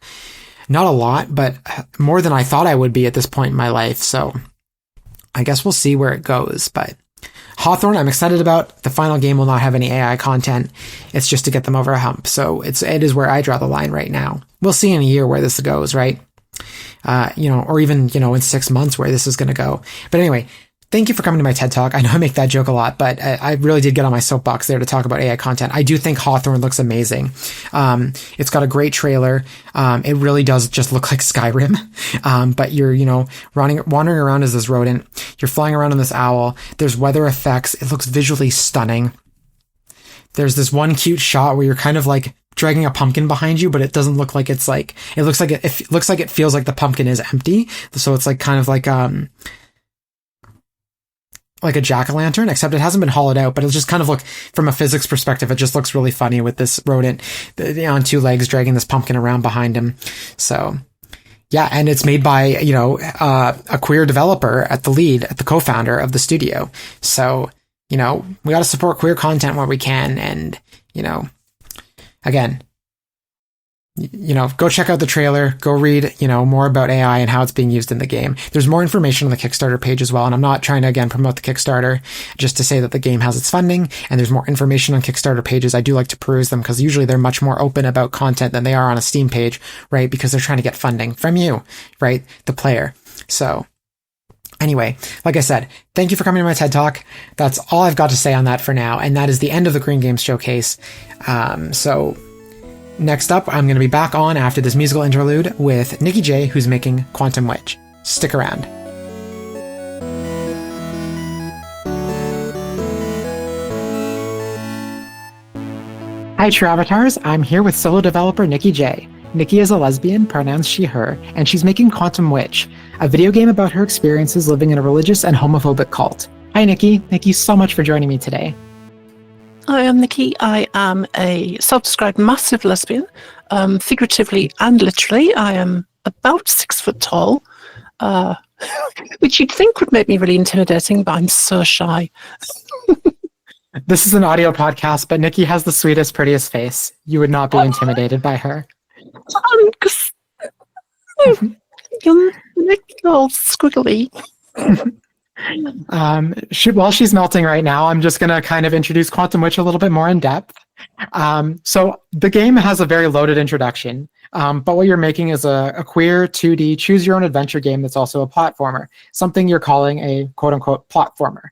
not a lot, but more than I thought I would be at this point in my life. So I guess we'll see where it goes, but Hawthorne, I'm excited about. The final game will not have any AI content. It's just to get them over a hump. So it is where I draw the line right now. We'll see in a year where this goes, right? You know, or even, you know, in 6 months where this is going to go. But anyway, thank you for coming to my TED Talk. I know I make that joke a lot, but I really did get on my soapbox there to talk about AI content. I do think Hawthorne looks amazing. It's got a great trailer. It really does just look like Skyrim. But you're, you know, wandering around as this rodent. You're flying around on this owl. There's weather effects. It looks visually stunning. There's this one cute shot where you're kind of like dragging a pumpkin behind you, but it doesn't look like it's like, it looks like it looks like it feels like the pumpkin is empty. So it's like kind of like a jack-o'-lantern, except it hasn't been hollowed out, but it'll just kind of look, from a physics perspective, it just looks really funny with this rodent on 2 legs dragging this pumpkin around behind him. So yeah, and it's made by, you know, a queer developer at the co-founder of the studio. So, you know, we got to support queer content where we can. And, you know, again, you know, go check out the trailer, go read, you know, more about AI and how it's being used in the game. There's more information on the Kickstarter page as well. And I'm not trying to, again, promote the Kickstarter, just to say that the game has its funding and there's more information on Kickstarter pages. I do like to peruse them because usually they're much more open about content than they are on a Steam page, right? Because they're trying to get funding from you, right? The player. So Anyway, like I said, thank you for coming to my TED Talk. That's all I've got to say on that for now, and that is the end of the Green Games Showcase. So next up, I'm going to be back on after this musical interlude with Nikki Jay, who's making Quantum Witch. Stick around. Hi, True Avatars. I'm here with solo developer Nikki Jay. Nikki is a lesbian, pronouns she, her, and she's making Quantum Witch, a video game about her experiences living in a religious and homophobic cult. Hi, Nikki. Thank you so much for joining me today. Hi, I'm Nikki. I am a self-described massive lesbian, figuratively and literally. I am about 6 foot tall, which you'd think would make me really intimidating, but I'm so shy. This is an audio podcast, but Nikki has the sweetest, prettiest face. You would not be intimidated by her. Because you're all squiggly. While she's melting right now, I'm just going to kind of introduce Quantum Witch a little bit more in depth. So the game has a very loaded introduction, but what you're making is a queer 2D choose-your-own-adventure game that's also a platformer, something you're calling a quote-unquote plotformer.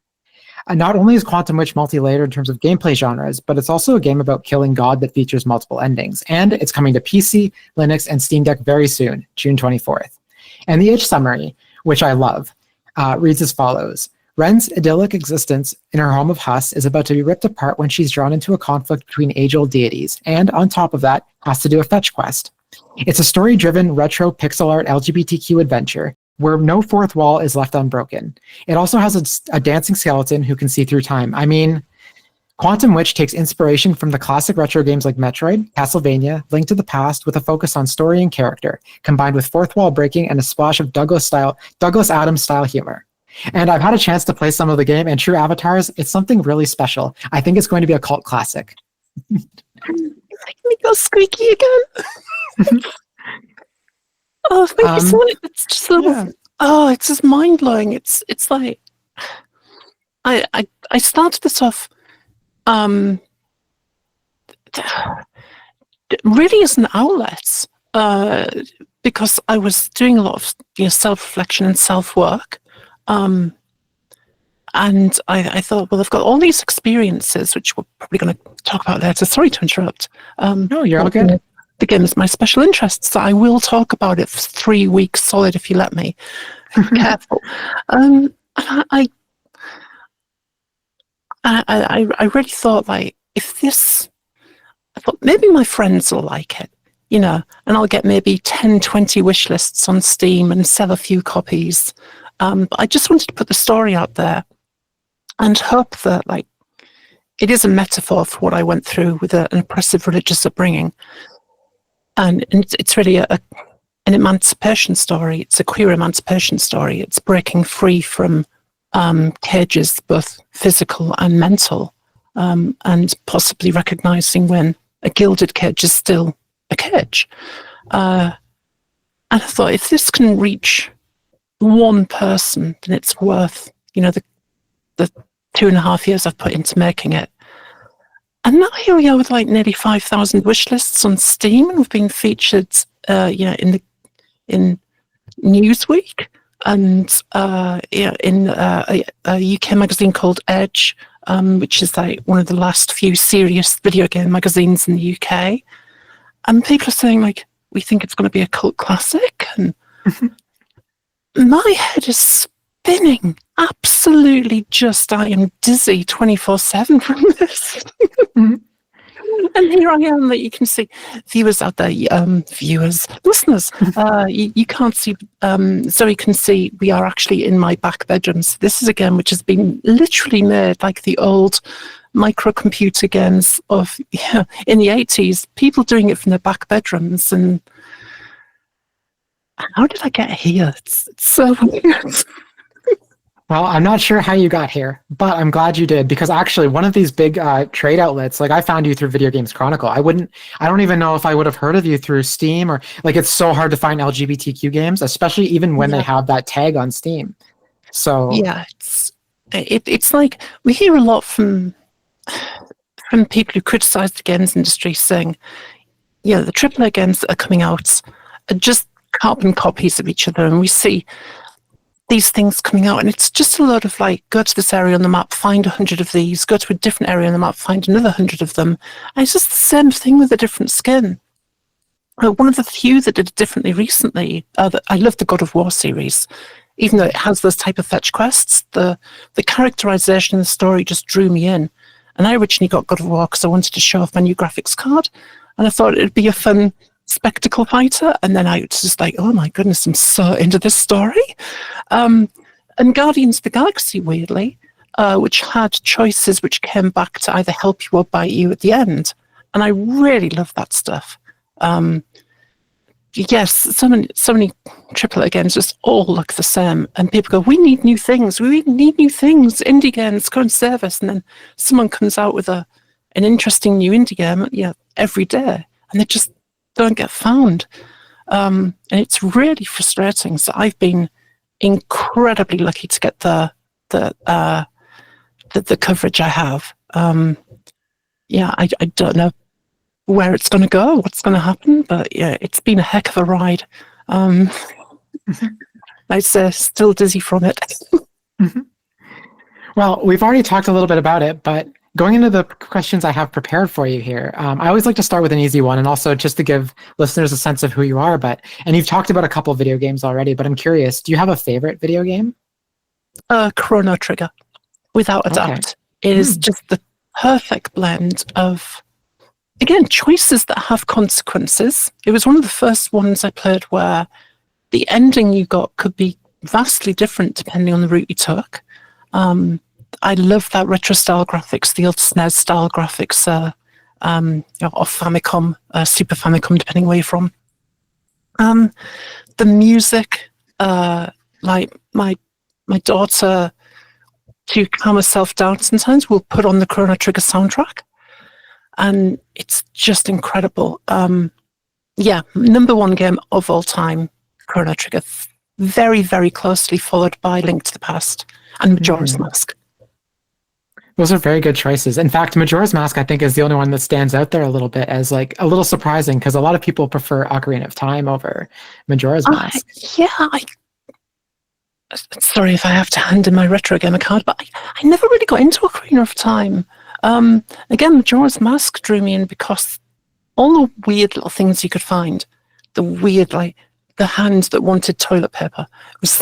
And not only is Quantum Witch multi-layered in terms of gameplay genres, but it's also a game about killing God that features multiple endings. And it's coming to PC, Linux, and Steam Deck very soon, June 24th. And the itch summary, which I love, reads as follows. Ren's idyllic existence in her home of Huss is about to be ripped apart when she's drawn into a conflict between age-old deities, and on top of that, has to do a fetch quest. It's a story-driven, retro pixel art LGBTQ adventure where no fourth wall is left unbroken. It also has a dancing skeleton who can see through time. I mean, Quantum Witch takes inspiration from the classic retro games like Metroid, Castlevania, Link to the Past with a focus on story and character, combined with fourth wall breaking and a splash of Douglas Adams style humor. And I've had a chance to play some of the game, and True Avatars, it's something really special. I think it's going to be a cult classic. Make me go squeaky again. Oh, thank you so much. It's just it's just mind blowing. It's like I started this off really as an outlet because I was doing a lot of self reflection and self work, and I thought, well, I've got all these experiences which we're probably going to talk about later. Sorry to interrupt. No, you're all good. The game is my special interest, so I will talk about it for 3 weeks solid if you let me. Careful. I really thought, like, I thought maybe my friends will like it, and I'll get maybe 10, 20 wish lists on Steam and sell a few copies. But I just wanted to put the story out there and hope that, like, it is a metaphor for what I went through with an oppressive religious upbringing. And it's really an emancipation story. It's a queer emancipation story. It's breaking free from cages, both physical and mental, and possibly recognizing when a gilded cage is still a cage. And I thought, if this can reach one person, then it's worth, the 2.5 years I've put into making it. And now here we are with like nearly 5,000 wish lists on Steam, and we've been featured, in Newsweek and in a UK magazine called Edge, which is like one of the last few serious video game magazines in the UK. And people are saying, like, we think it's going to be a cult classic, and my head is spinning. Absolutely, I am dizzy 24/7 from this. And here I am, that you can see, viewers out there, listeners, you can't see, Zoe can see we are actually in my back bedrooms. This is a game which has been literally made like the old microcomputer games in the 80s, people doing it from their back bedrooms. And how did I get here? It's so weird. Well, I'm not sure how you got here, but I'm glad you did, because actually one of these big trade outlets, like, I found you through Video Games Chronicle. I don't even know if I would have heard of you through Steam, or like, it's so hard to find LGBTQ games, especially even when they have that tag on Steam. So yeah, it's like, we hear a lot from people who criticize the games industry saying, the AAA games that are coming out are just carbon copies of each other, and we see these things coming out, and it's just a lot of like, go to this area on the map, find 100 of these, go to a different area on the map, find another 100 of them. And it's just the same thing with a different skin. One of the few that did it differently recently, I love the God of War series, even though it has those type of fetch quests, the characterization and the story just drew me in. And I originally got God of War because I wanted to show off my new graphics card, and I thought it'd be a fun spectacle fighter, and then I was just like, oh my goodness, I'm so into this story. And Guardians of the Galaxy, weirdly, which had choices which came back to either help you or bite you at the end. And I really love that stuff. Yes, so many AAA games just all look the same, and people go, we need new things, indie games, go and save us. And then someone comes out with an interesting new indie game every day, and they just don't get found. And it's really frustrating. So I've been incredibly lucky to get the coverage I have. I don't know where it's going to go, what's going to happen, but yeah, it's been a heck of a ride. I'd say still dizzy from it. Well, we've already talked a little bit about it, but going into the questions I have prepared for you here, I always like to start with an easy one, and also just to give listeners a sense of who you are. And you've talked about a couple of video games already, but I'm curious, do you have a favorite video game? Chrono Trigger, without a doubt. It is just the perfect blend of, again, choices that have consequences. It was one of the first ones I played where the ending you got could be vastly different depending on the route you took. I love that retro style graphics, the old SNES style graphics, or Famicom, Super Famicom, depending where you're from. The music, like my daughter, to calm herself down sometimes, will put on the Chrono Trigger soundtrack, and it's just incredible. Number one game of all time, Chrono Trigger, very, very closely followed by Link to the Past and Majora's Mask. Those are very good choices. In fact, Majora's Mask, I think, is the only one that stands out there a little bit as like a little surprising, because a lot of people prefer Ocarina of Time over Majora's Mask. Sorry if I have to hand in my retro gamer card, but I never really got into Ocarina of Time. Again, Majora's Mask drew me in because all the weird little things you could find, the weird, like the hand that wanted toilet paper, was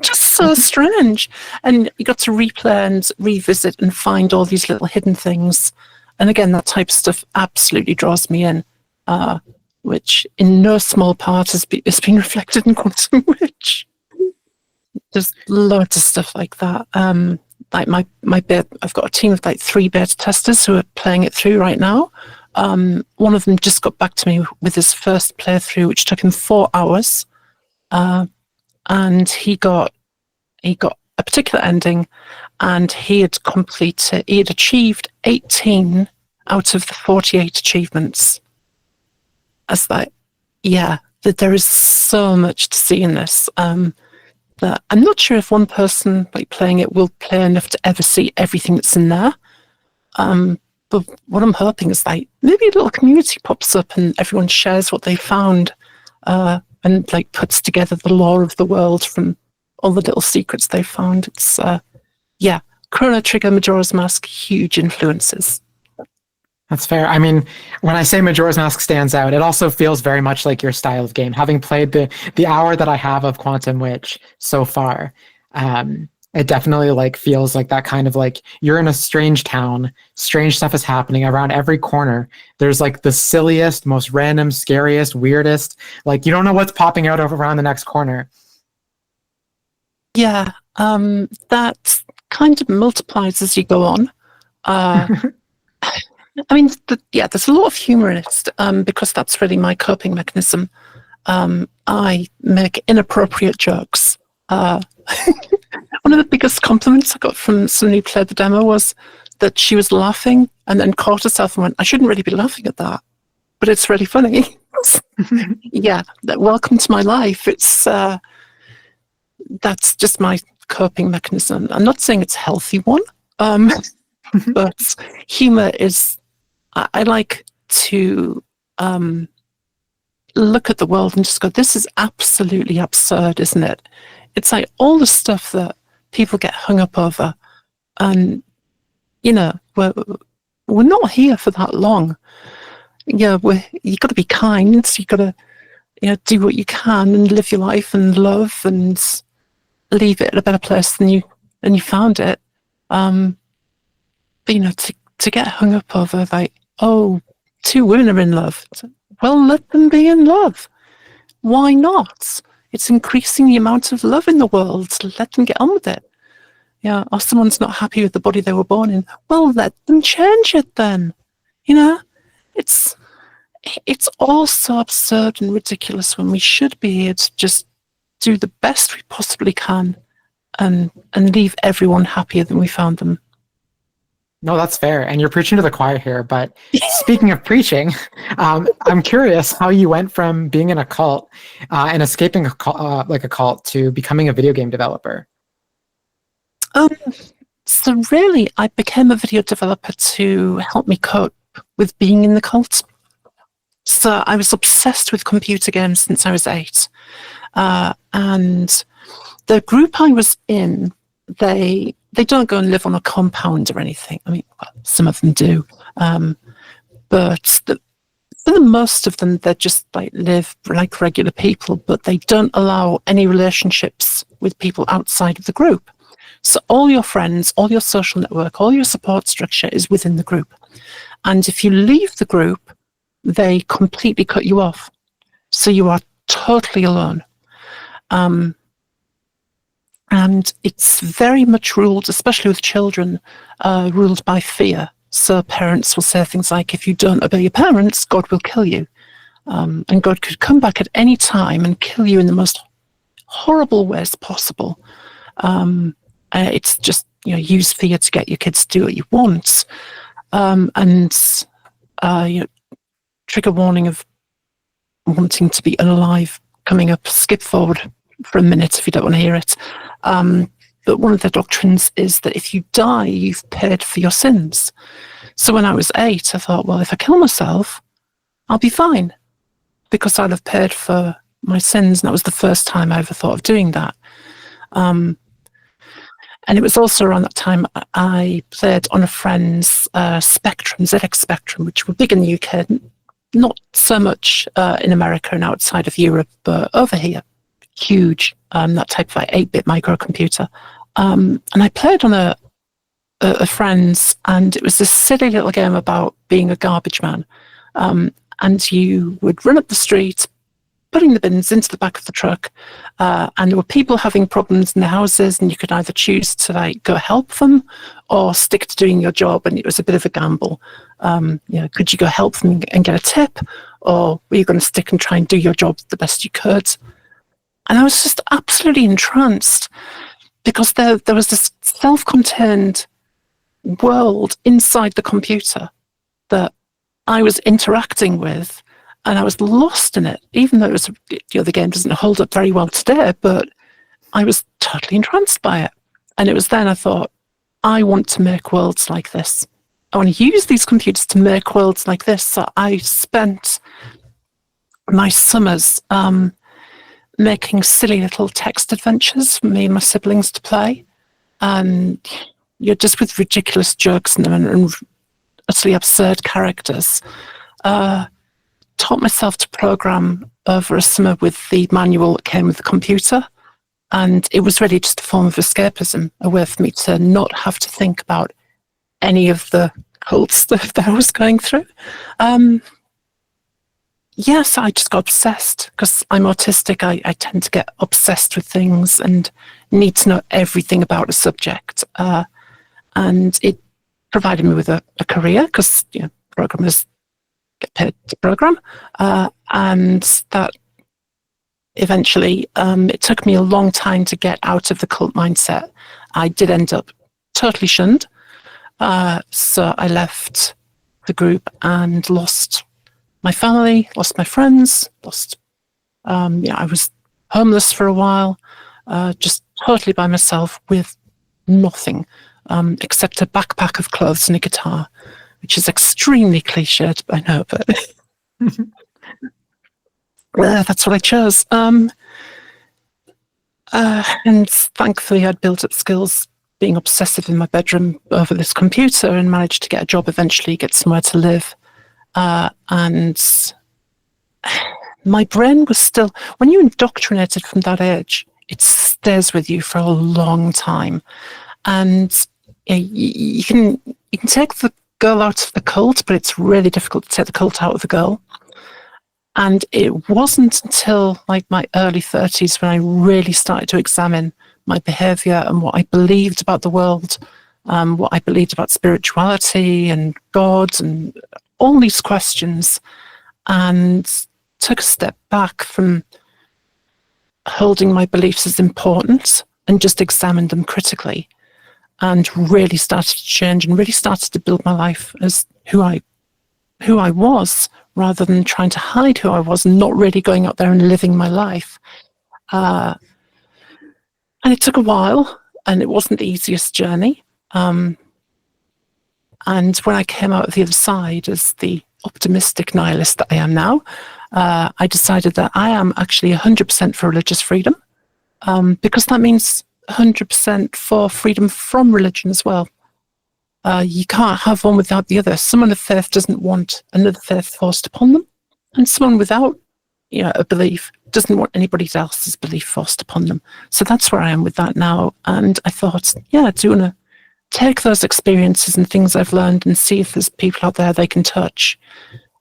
just so strange. And you got to replay and revisit and find all these little hidden things. And again, that type of stuff absolutely draws me in, which in no small part has been reflected in Quantum Witch. There's loads of stuff like that. Like my beta, I've got a team of like 3 beta testers who are playing it through right now. One of them just got back to me with his first playthrough, which took him 4 hours, and he got a particular ending, and he had achieved 18 out of the 48 achievements. As that there is so much to see in this. But I'm not sure if one person like playing it will play enough to ever see everything that's in there. But what I'm hoping is like maybe a little community pops up and everyone shares what they found, and like puts together the lore of the world from all the little secrets they found. It's Chrono Trigger, Majora's Mask, huge influences. That's fair. I mean, when I say Majora's Mask stands out, it also feels very much like your style of game. Having played the hour that I have of Quantum Witch so far, it definitely like feels like that kind of like you're in a strange town, strange stuff is happening around every corner. There's like the silliest, most random, scariest, weirdest, like you don't know what's popping out around the next corner. Yeah, that kind of multiplies as you go on. I mean, there's a lot of humor in it, because that's really my coping mechanism. I make inappropriate jokes. One of the biggest compliments I got from someone who played the demo was that she was laughing and then caught herself and went, I shouldn't really be laughing at that, but it's really funny. Welcome to my life. It's that's just my coping mechanism. I'm not saying it's a healthy one, but humor is, I like to look at the world and just go, this is absolutely absurd, isn't it? it's like all the stuff that people get hung up over, and we're not here for that long. Yeah, you got to be kind. You got to do what you can and live your life and love and leave it at a better place than you found it. But to get hung up over like, oh, two women are in love. Well, let them be in love. Why not? It's increasing the amount of love in the world. Let them get on with it. Yeah, or someone's not happy with the body they were born in. Well, let them change it then. It's all so absurd and ridiculous when we should be here to just do the best we possibly can and leave everyone happier than we found them. No, that's fair. And you're preaching to the choir here. But speaking of preaching, I'm curious how you went from being in a cult and escaping a cult to becoming a video game developer. So really, I became a video developer to help me cope with being in the cult. So I was obsessed with computer games since I was 8. And the group I was in, they don't go and live on a compound or anything. I mean, well, some of them do. But for the most of them, they just live like regular people, but they don't allow any relationships with people outside of the group. So all your friends, all your social network, all your support structure is within the group. And if you leave the group, they completely cut you off. So you are totally alone. And it's very much ruled, especially with children, ruled by fear. So parents will say things like, if you don't obey your parents, God will kill you. And God could come back at any time and kill you in the most horrible ways possible. It's just, use fear to get your kids to do what you want. Trigger warning of wanting to be unalive coming up. Skip forward for a minute if you don't want to hear it. But one of their doctrines is that if you die, you've paid for your sins. So when I was 8, I thought, well, if I kill myself, I'll be fine because I'll have paid for my sins. And that was the first time I ever thought of doing that. And it was also around that time I played on a friend's Spectrum, ZX Spectrum, which were big in the UK, not so much in America and outside of Europe, but over here, huge, that type of 8-bit microcomputer. And I played on a friend's, and it was this silly little game about being a garbage man. And you would run up the street, putting the bins into the back of the truck, and there were people having problems in their houses, and you could either choose to go help them or stick to doing your job, and it was a bit of a gamble. Could you go help them and get a tip, or were you going to stick and try and do your job the best you could? And I was just absolutely entranced because there was this self-contained world inside the computer that I was interacting with. And I was lost in it, even though the game doesn't hold up very well today, but I was totally entranced by it. And it was then I thought, I want to make worlds like this. I want to use these computers to make worlds like this. So I spent my summers making silly little text adventures for me and my siblings to play. And just with ridiculous jokes in them and utterly absurd characters. Taught myself to program over a summer with the manual that came with the computer, and it was really just a form of escapism, a way for me to not have to think about any of the cult stuff that I was going through. Yes, I just got obsessed because I'm autistic. I tend to get obsessed with things and need to know everything about a subject, and it provided me with a career because programmers get paid to program, and that eventually it took me a long time to get out of the cult mindset. I did end up totally shunned, so I left the group and lost my family, lost my friends, I was homeless for a while, just totally by myself with nothing except a backpack of clothes and a guitar, which is extremely cliched, I know, but that's what I chose. And thankfully, I'd built up skills being obsessive in my bedroom over this computer and managed to get a job eventually, get somewhere to live. And my brain was still, when you're indoctrinated from that age, it stays with you for a long time. And you can take the girl out of the cult, but it's really difficult to take the cult out of the girl. And it wasn't until like my early 30s when I really started to examine my behavior and what I believed about the world, what I believed about spirituality and God and all these questions, and took a step back from holding my beliefs as important and just examined them critically, and really started to change and really started to build my life as who I was, rather than trying to hide who I was and not really going out there and living my life. And it took a while, and it wasn't the easiest journey. And when I came out of the other side as the optimistic nihilist that I am now, I decided that I am actually 100% for religious freedom, because that means 100% for freedom from religion as well. You can't have one without the other. Someone of faith doesn't want another faith forced upon them, and someone without, a belief doesn't want anybody else's belief forced upon them. So that's where I am with that now. And I thought, do you want to take those experiences and things I've learned and see if there's people out there they can touch.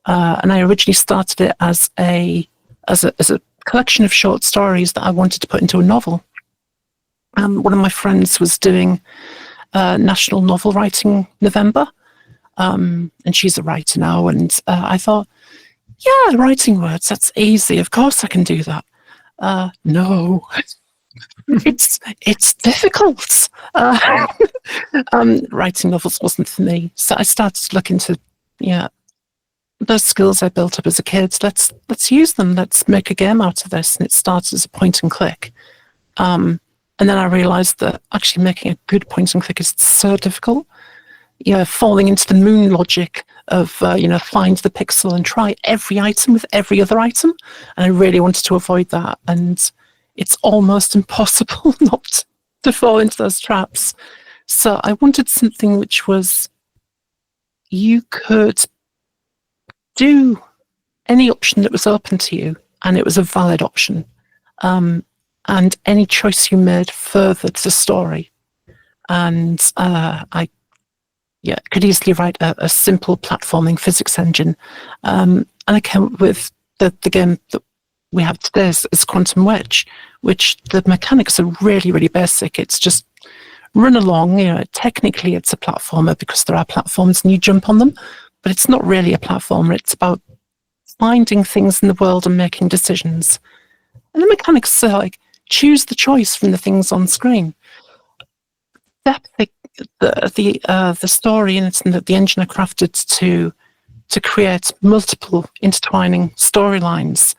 And I originally started it as a collection of short stories that I wanted to put into a novel. One of my friends was doing National Novel Writing November, and she's a writer now, and I thought, writing words, that's easy, of course I can do that. No, it's difficult. Writing novels wasn't for me, so I started to look into those skills I built up as a kid. Let's use them. Let's make a game out of this. And it started as a point and click. And then I realized that actually making a good point and click is so difficult. Falling into the moon logic of, find the pixel and try every item with every other item. And I really wanted to avoid that. And it's almost impossible not to fall into those traps. So I wanted something which was, you could do any option that was open to you, and it was a valid option. And any choice you made furthered the story. And I could easily write a simple platforming physics engine. And I came up with the game that we have today is Quantum Wedge, which the mechanics are really, really basic. It's just run along. Technically it's a platformer because there are platforms and you jump on them, but it's not really a platformer. It's about finding things in the world and making decisions. And the mechanics are like, choose the choice from the things on screen. The story and the engine are crafted to create multiple intertwining storylines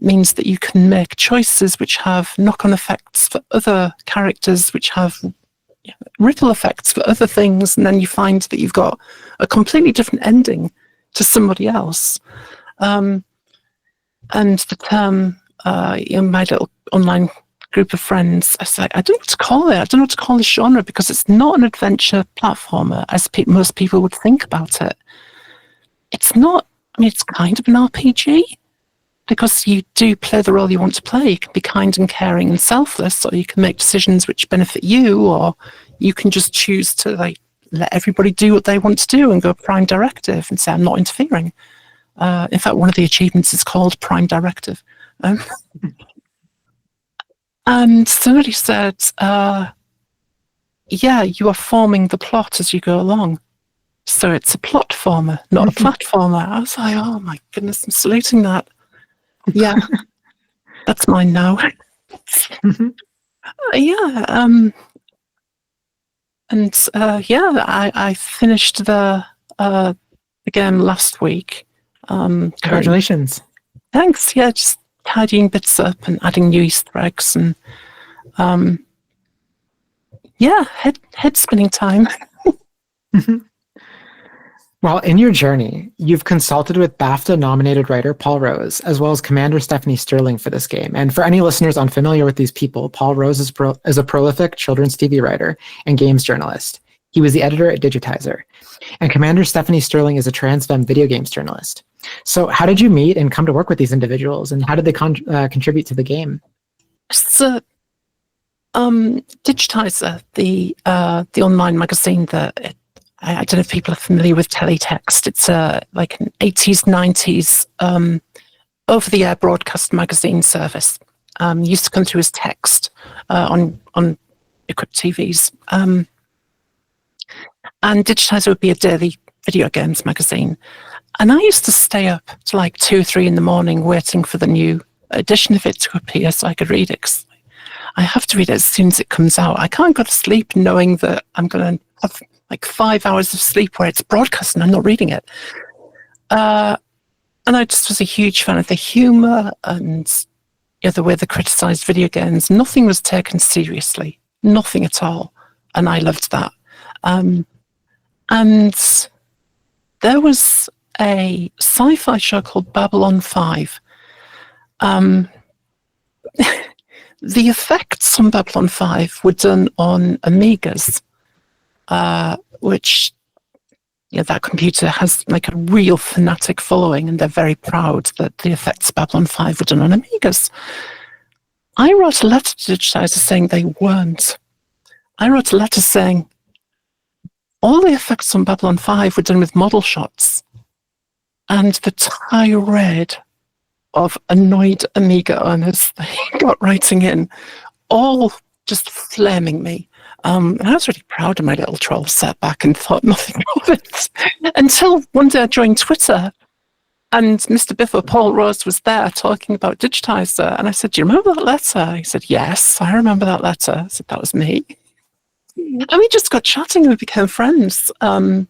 means that you can make choices which have knock-on effects for other characters, which have ripple effects for other things, and then you find that you've got a completely different ending to somebody else. And the term, my little online group of friends, I was like, I don't know what to call it. I don't know what to call this genre, because it's not an adventure platformer as most people would think about it. It's not, it's kind of an RPG, because you do play the role you want to play. You can be kind and caring and selfless, or you can make decisions which benefit you, or you can just choose to let everybody do what they want to do and go prime directive and say, I'm not interfering. In fact, one of the achievements is called Prime Directive. And somebody said, you are forming the plot as you go along. So it's a plotformer, not a platformer. I was like, oh my goodness, I'm saluting that. Yeah, that's mine now. I finished the game last week. Congratulations. Thanks. Yeah, just tidying bits up and adding new Easter eggs and head spinning time. Well, in your journey, you've consulted with BAFTA-nominated writer Paul Rose, as well as Commander Stephanie Sterling for this game. And for any listeners unfamiliar with these people, Paul Rose is a prolific children's TV writer and games journalist. He was the editor at Digitizer. And Commander Stephanie Sterling is a trans-femme video games journalist. So how did you meet and come to work with these individuals, and how did they contribute to the game? So, Digitizer, the online magazine that I don't know if people are familiar with teletext. It's like an 80s, 90s over-the-air broadcast magazine service. Used to come through as text on equipped TVs. And Digitizer would be a daily video games magazine. And I used to stay up to like 2 or 3 in the morning waiting for the new edition of it to appear so I could read it. 'Cause I have to read it as soon as it comes out. I can't go to sleep knowing that I'm going to have like 5 hours of sleep where it's broadcast and I'm not reading it. And I just was a huge fan of the humor and the way they criticized video games. Nothing was taken seriously, nothing at all. And I loved that. And there was a sci-fi show called Babylon 5. The effects on Babylon 5 were done on Amigas, which that computer has like a real fanatic following, and they're very proud that the effects of Babylon 5 were done on Amigas. I wrote a letter to Digitizer saying they weren't. I wrote a letter saying all the effects on Babylon 5 were done with model shots, and the tirade of annoyed Amiga owners that he got writing in, all just flaming me. And I was really proud of my little troll, sat back and thought nothing of it. Until one day I joined Twitter and Mr. Biffo, Paul Rose, was there talking about Digitizer. And I said, "Do you remember that letter?" He said, "Yes, I remember that letter." I said, "That was me." And we just got chatting and we became friends. And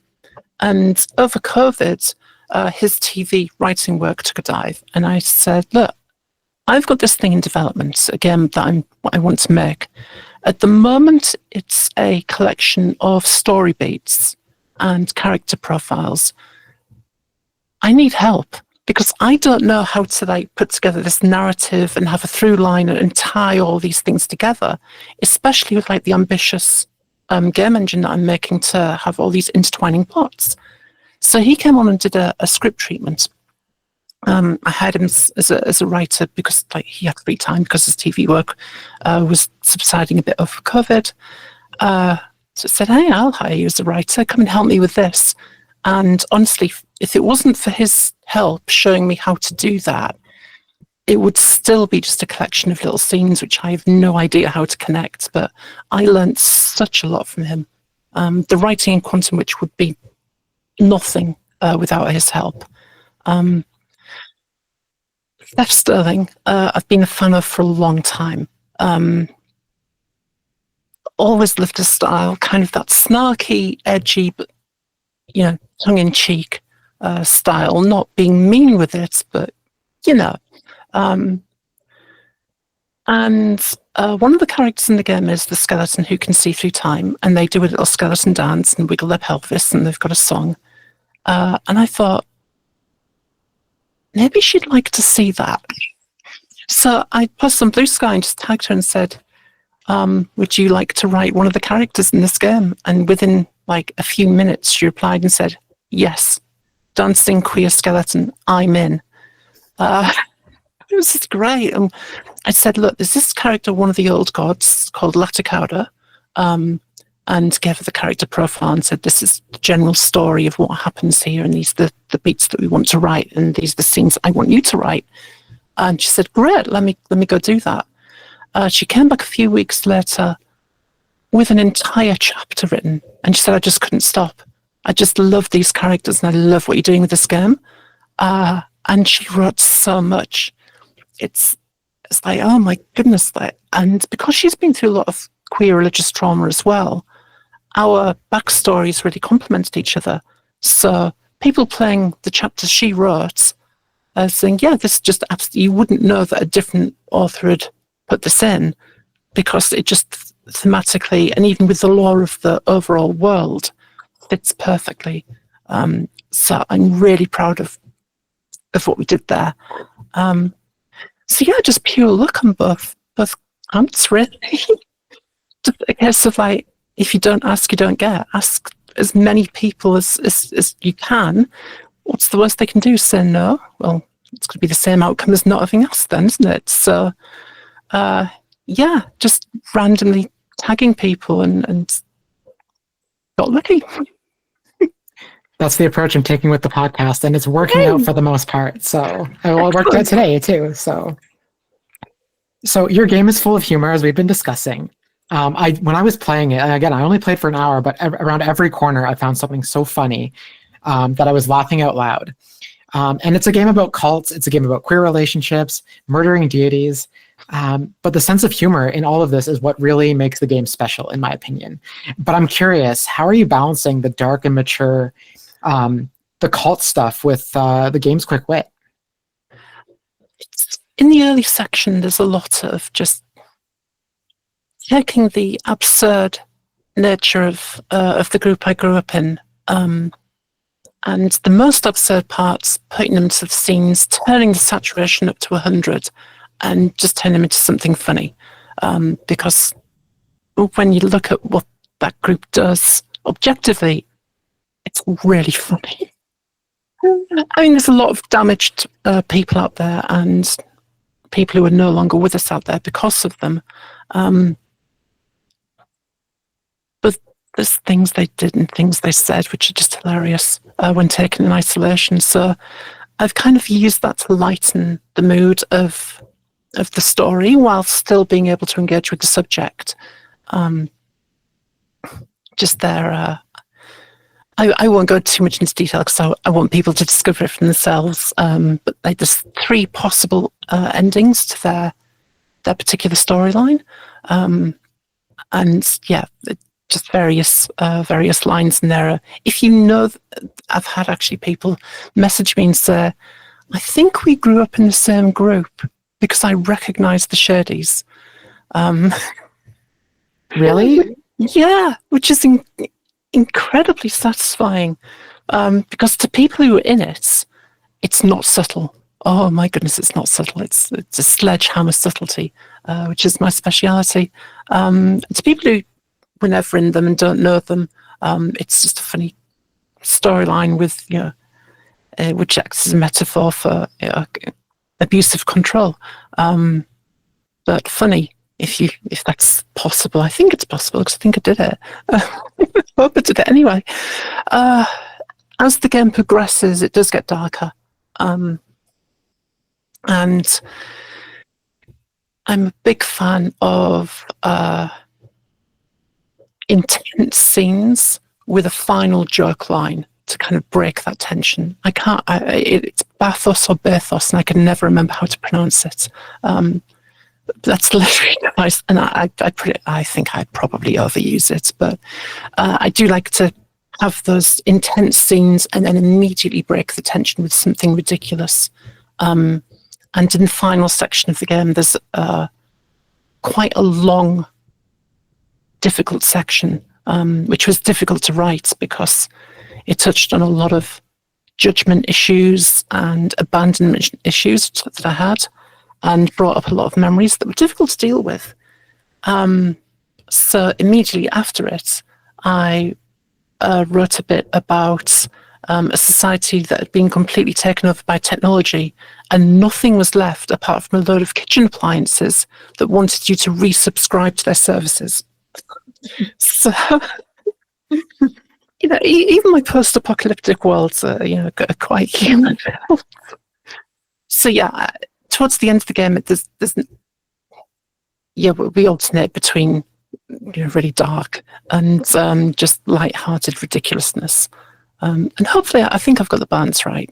over COVID, his TV writing work took a dive. And I said, "Look, I've got this thing in development, a game that I want to make. At the moment, it's a collection of story beats and character profiles. I need help because I don't know how to put together this narrative and have a through line and tie all these things together, especially with the ambitious game engine that I'm making to have all these intertwining plots." So he came on and did a script treatment. I hired him as a writer because he had free time because his TV work was subsiding a bit over COVID. So I said, "Hey, I'll hire you as a writer. Come and help me with this." And honestly, if it wasn't for his help showing me how to do that, it would still be just a collection of little scenes which I have no idea how to connect. But I learned such a lot from him. The writing in Quantum Witch would be nothing without his help. Steph Sterling, I've been a fan of for a long time. Always loved his style, kind of that snarky, edgy, but tongue-in-cheek style. Not being mean with it, but And one of the characters in the game is the skeleton who can see through time, and they do a little skeleton dance and wiggle their pelvis, and they've got a song. And I thought, maybe she'd like to see that. So I posted on Blue Sky and just tagged her and said, "Would you like to write one of the characters in this game?" And within a few minutes, she replied and said, "Yes, dancing queer skeleton, I'm in." It was just great. And I said, "Look, there's this character, one of the old gods, called Latikauda," and gave her the character profile and said, "This is the general story of what happens here, and these are the beats that we want to write, and these are the scenes I want you to write." And she said, "Great, let me go do that." She came back a few weeks later with an entire chapter written, and she said, "I just couldn't stop. I just love these characters, and I love what you're doing with this game." And she wrote so much. It's like, oh my goodness. And because she's been through a lot of queer religious trauma as well, our backstories really complemented each other. So people playing the chapters she wrote saying, "Yeah, this just absolutely, you wouldn't know that a different author had put this in because it just thematically, and even with the lore of the overall world, fits perfectly." So I'm really proud of what we did there. So yeah, just pure luck on both counts, really. Just a case of like, if you don't ask, you don't get. Ask as many people as you can. What's the worst they can do? Say no? Well, it's going to be the same outcome as not having asked then, isn't it? So, yeah, just randomly tagging people and got lucky. That's the approach I'm taking with the podcast, and it's working out for the most part. So it worked out today too. So your game is full of humor, as we've been discussing. When I was playing it, and again, I only played for an hour, but around every corner, I found something so funny that I was laughing out loud. And it's a game about cults. It's a game about queer relationships, murdering deities. But the sense of humor in all of this is what really makes the game special, in my opinion. But I'm curious, how are you balancing the dark and mature, the cult stuff with the game's quick wit? In the early section, there's a lot of just taking the absurd nature of the group I grew up in, and the most absurd parts, putting them to the scenes, turning the saturation up to 100, and just turning them into something funny. Because when you look at what that group does objectively, it's really funny. I mean, there's a lot of damaged people out there and people who are no longer with us out there because of them. But there's things they did and things they said which are just hilarious when taken in isolation. So I've kind of used that to lighten the mood of the story while still being able to engage with the subject. Just there, I won't go too much into detail because I want people to discover it for themselves. But there's 3 possible endings to their particular storyline, and yeah, just various lines in there. If you know, I've had actually people message me and say, "I think we grew up in the same group because I recognise the Shadies." Really? Yeah, which is incredibly satisfying, because to people who are in it, it's not subtle. Oh my goodness, it's not subtle. It's a sledgehammer subtlety, which is my speciality. To people who were never in them and don't know them, it's just a funny storyline with, which acts as a metaphor for abusive control. But funny. If that's possible. I think it's possible because I think I did it. I hope I did it anyway. As the game progresses, it does get darker. And I'm a big fan of intense scenes with a final joke line to kind of break that tension. It's bathos or bathos, and I can never remember how to pronounce it. That's literally nice, and I think I probably overuse it, but I do like to have those intense scenes and then immediately break the tension with something ridiculous. And in the final section of the game, there's quite a long, difficult section, which was difficult to write because it touched on a lot of judgment issues and abandonment issues that I had, and brought up a lot of memories that were difficult to deal with. So immediately after it, I wrote a bit about a society that had been completely taken over by technology, and nothing was left apart from a load of kitchen appliances that wanted you to resubscribe to their services. So, even my post-apocalyptic worlds are quite human. So yeah, towards the end of the game, we alternate between really dark and just light-hearted ridiculousness. And hopefully, I think I've got the balance right.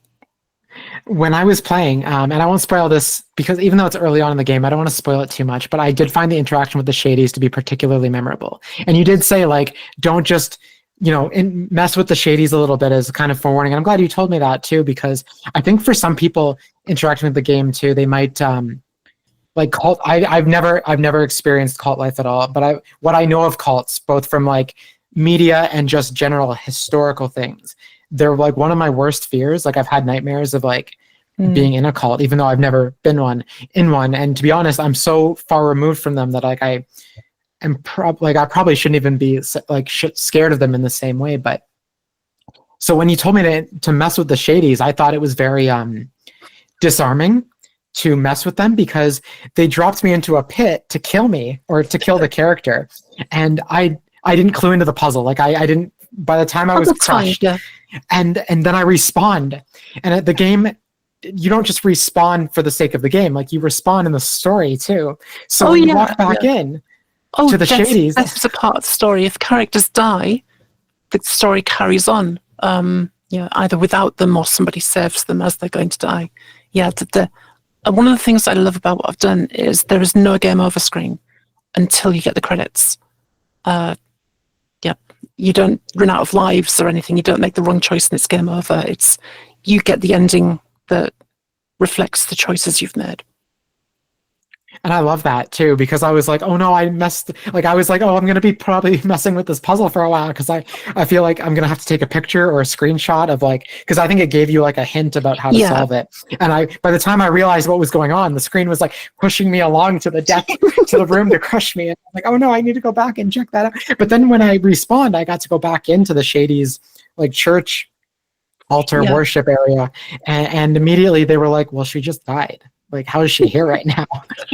When I was playing, and I won't spoil this because even though it's early on in the game, I don't want to spoil it too much, but I did find the interaction with the Shadies to be particularly memorable. And you did say, don't just, mess with the Shadies a little bit as kind of forewarning. And I'm glad you told me that too, because I think for some people interacting with the game too, they might, cult. I've never experienced cult life at all, but what I know of cults, both from media and just general historical things, they're like one of my worst fears. Like I've had nightmares of like being in a cult, even though I've never been in one. And to be honest, I'm so far removed from them that like I probably shouldn't even be like scared of them in the same way. But so when you told me to mess with the Shadies, I thought it was very disarming to mess with them because they dropped me into a pit to kill me or to kill the character, and I didn't clue into the puzzle. Like I didn't. By the time I was crushed, and then I respawned, and at the game, you don't just respawn for the sake of the game. Like you respawn in the story too. So when you walk back in to the Shadies, that's a part of the story. If characters die, the story carries on. Either without them or somebody saves them as they're going to die. Yeah, one of the things I love about what I've done is there is no game over screen until you get the credits. You don't run out of lives or anything. You don't make the wrong choice and it's game over. You get the ending that reflects the choices you've made. And I love that too, because I was like, oh no, I messed, like I was like, oh, I'm going to be probably messing with this puzzle for a while because I feel like I'm going to have to take a picture or a screenshot of like, because I think it gave you like a hint about how to solve it. And by the time I realized what was going on, the screen was like pushing me along to the deck, to the room to crush me. And I'm like, oh no, I need to go back and check that out. But then when I respawned, I got to go back into the Shadies like church altar worship area. And immediately they were like, well, she just died. Like, how is she here right now?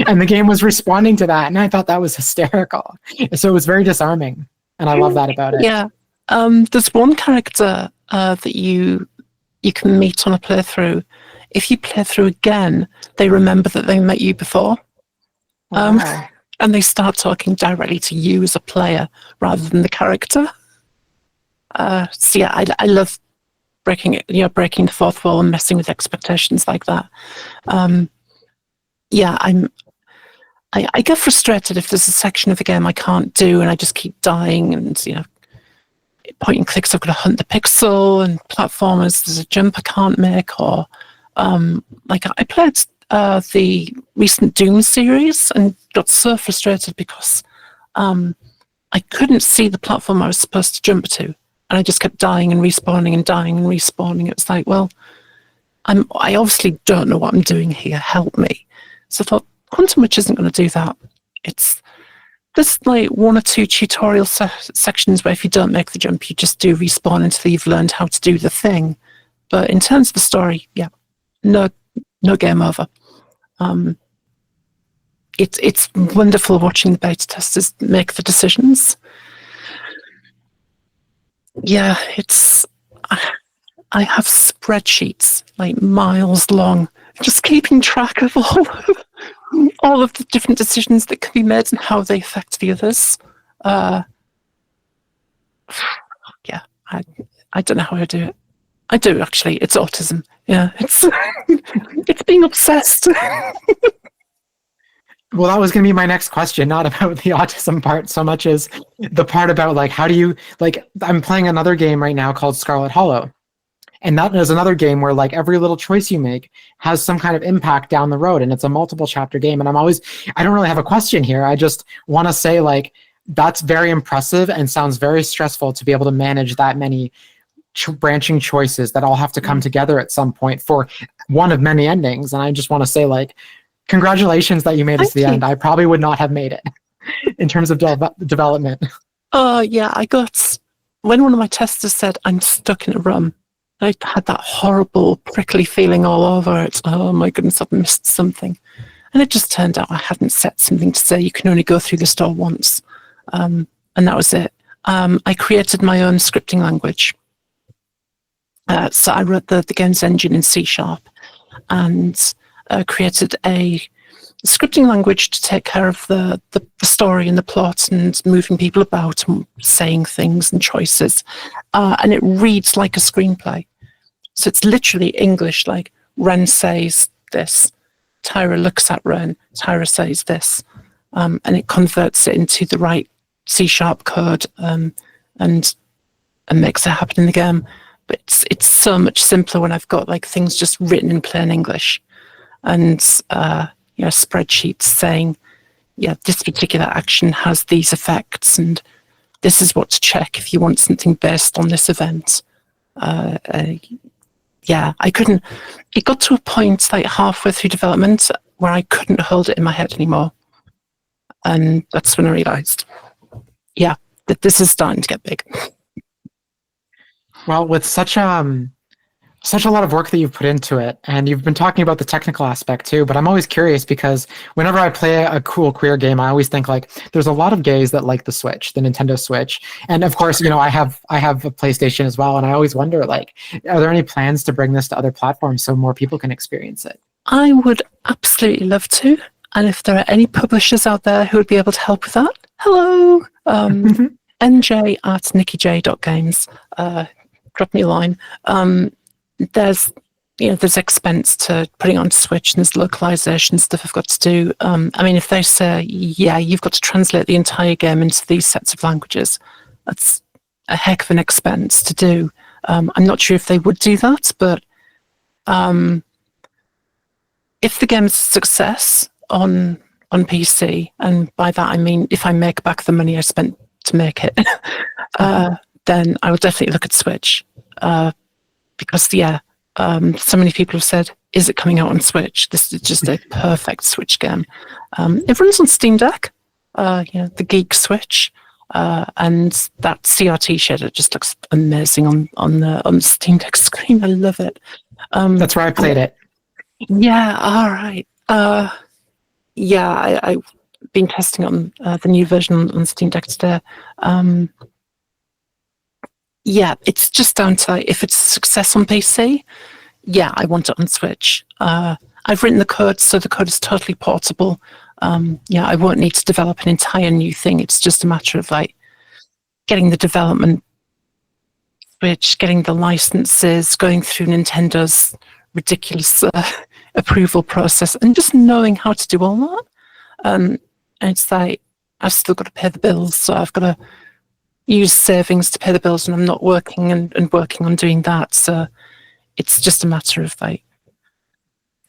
And the game was responding to that. And I thought that was hysterical. So it was very disarming. And I love that about it. Yeah. There's one character that you can meet on a playthrough. If you play through again, they remember that they met you before. Wow. And they start talking directly to you as a player rather than the character. I love breaking the fourth wall and messing with expectations like that. I get frustrated if there's a section of the game I can't do and I just keep dying and, point and clicks, I've got to hunt the pixel, and platformers, there's a jump I can't make, or I played the recent Doom series and got so frustrated because I couldn't see the platform I was supposed to jump to, and I just kept dying and respawning and dying and respawning. It was like, well, I obviously don't know what I'm doing here. Help me. So I thought, Quantum Witch isn't going to do that. There's like one or two tutorial sections where if you don't make the jump, you just do respawn until you've learned how to do the thing. But in terms of the story, no game over. It's wonderful watching the beta testers make the decisions. Yeah, I have spreadsheets like miles long, just keeping track of all of the different decisions that can be made and how they affect the others. I don't know how I do it. I do, actually. It's autism. Yeah, it's it's being obsessed. Well, that was going to be my next question, not about the autism part so much as the part about like, how do you, like, I'm playing another game right now called Scarlet Hollow. And that is another game where like every little choice you make has some kind of impact down the road. And it's a multiple chapter game. And I don't really have a question here. I just want to say like, that's very impressive and sounds very stressful to be able to manage that many branching choices that all have to come together at some point for one of many endings. And I just want to say like, congratulations that you made it to the end. I probably would not have made it in terms of development. Oh yeah, when one of my testers said I'm stuck in a room, I had that horrible prickly feeling all over it. Oh my goodness, I've missed something. And it just turned out I hadn't set something to say you can only go through the store once. And that was it. I created my own scripting language. So I wrote the game's engine in C# and created a scripting language to take care of the story and the plot and moving people about and saying things and choices. And it reads like a screenplay. So it's literally English, like Ren says this, Tyra looks at Ren, Tyra says this, and it converts it into the right C# code and makes it happen in the game. But it's so much simpler when I've got like things just written in plain English and spreadsheets saying, this particular action has these effects and this is what to check if you want something based on this event. Yeah, I couldn't. It got to a point like halfway through development where I couldn't hold it in my head anymore, and that's when I realized, yeah, that this is starting to get big. Well, with such a lot of work that you've put into it, and you've been talking about the technical aspect too, but I'm always curious because whenever I play a cool queer game, I always think like there's a lot of gays that like the Switch, the Nintendo Switch. And of course, I have a PlayStation as well, and I always wonder like, are there any plans to bring this to other platforms so more people can experience it? I would absolutely love to, and if there are any publishers out there who would be able to help with that, hello, nj@nikkijay.games. Drop me a line. There's expense to putting on Switch, and there's localization stuff I've got to do. I mean, if they say, yeah, you've got to translate the entire game into these sets of languages, that's a heck of an expense to do. I'm not sure if they would do that, but if the game's a success on PC, and by that I mean if I make back the money I spent to make it, then I will definitely look at Switch. Because so many people have said, is it coming out on Switch? This is just a perfect Switch game. It runs on Steam Deck, the Geek Switch, and that CRT shader just looks amazing on the Steam Deck screen. I love it. That's where I played it. Yeah, all right. I've been testing on the new version on Steam Deck today. Yeah, it's just down to if it's a success on PC, yeah, I want it on Switch. I've written the code, so the code is totally portable. I won't need to develop an entire new thing. It's just a matter of like getting the development Switch, getting the licenses, going through Nintendo's ridiculous approval process, and just knowing how to do all that. And it's like I've still got to pay the bills, so I've got to use savings to pay the bills, and I'm not working and working on doing that. So it's just a matter of like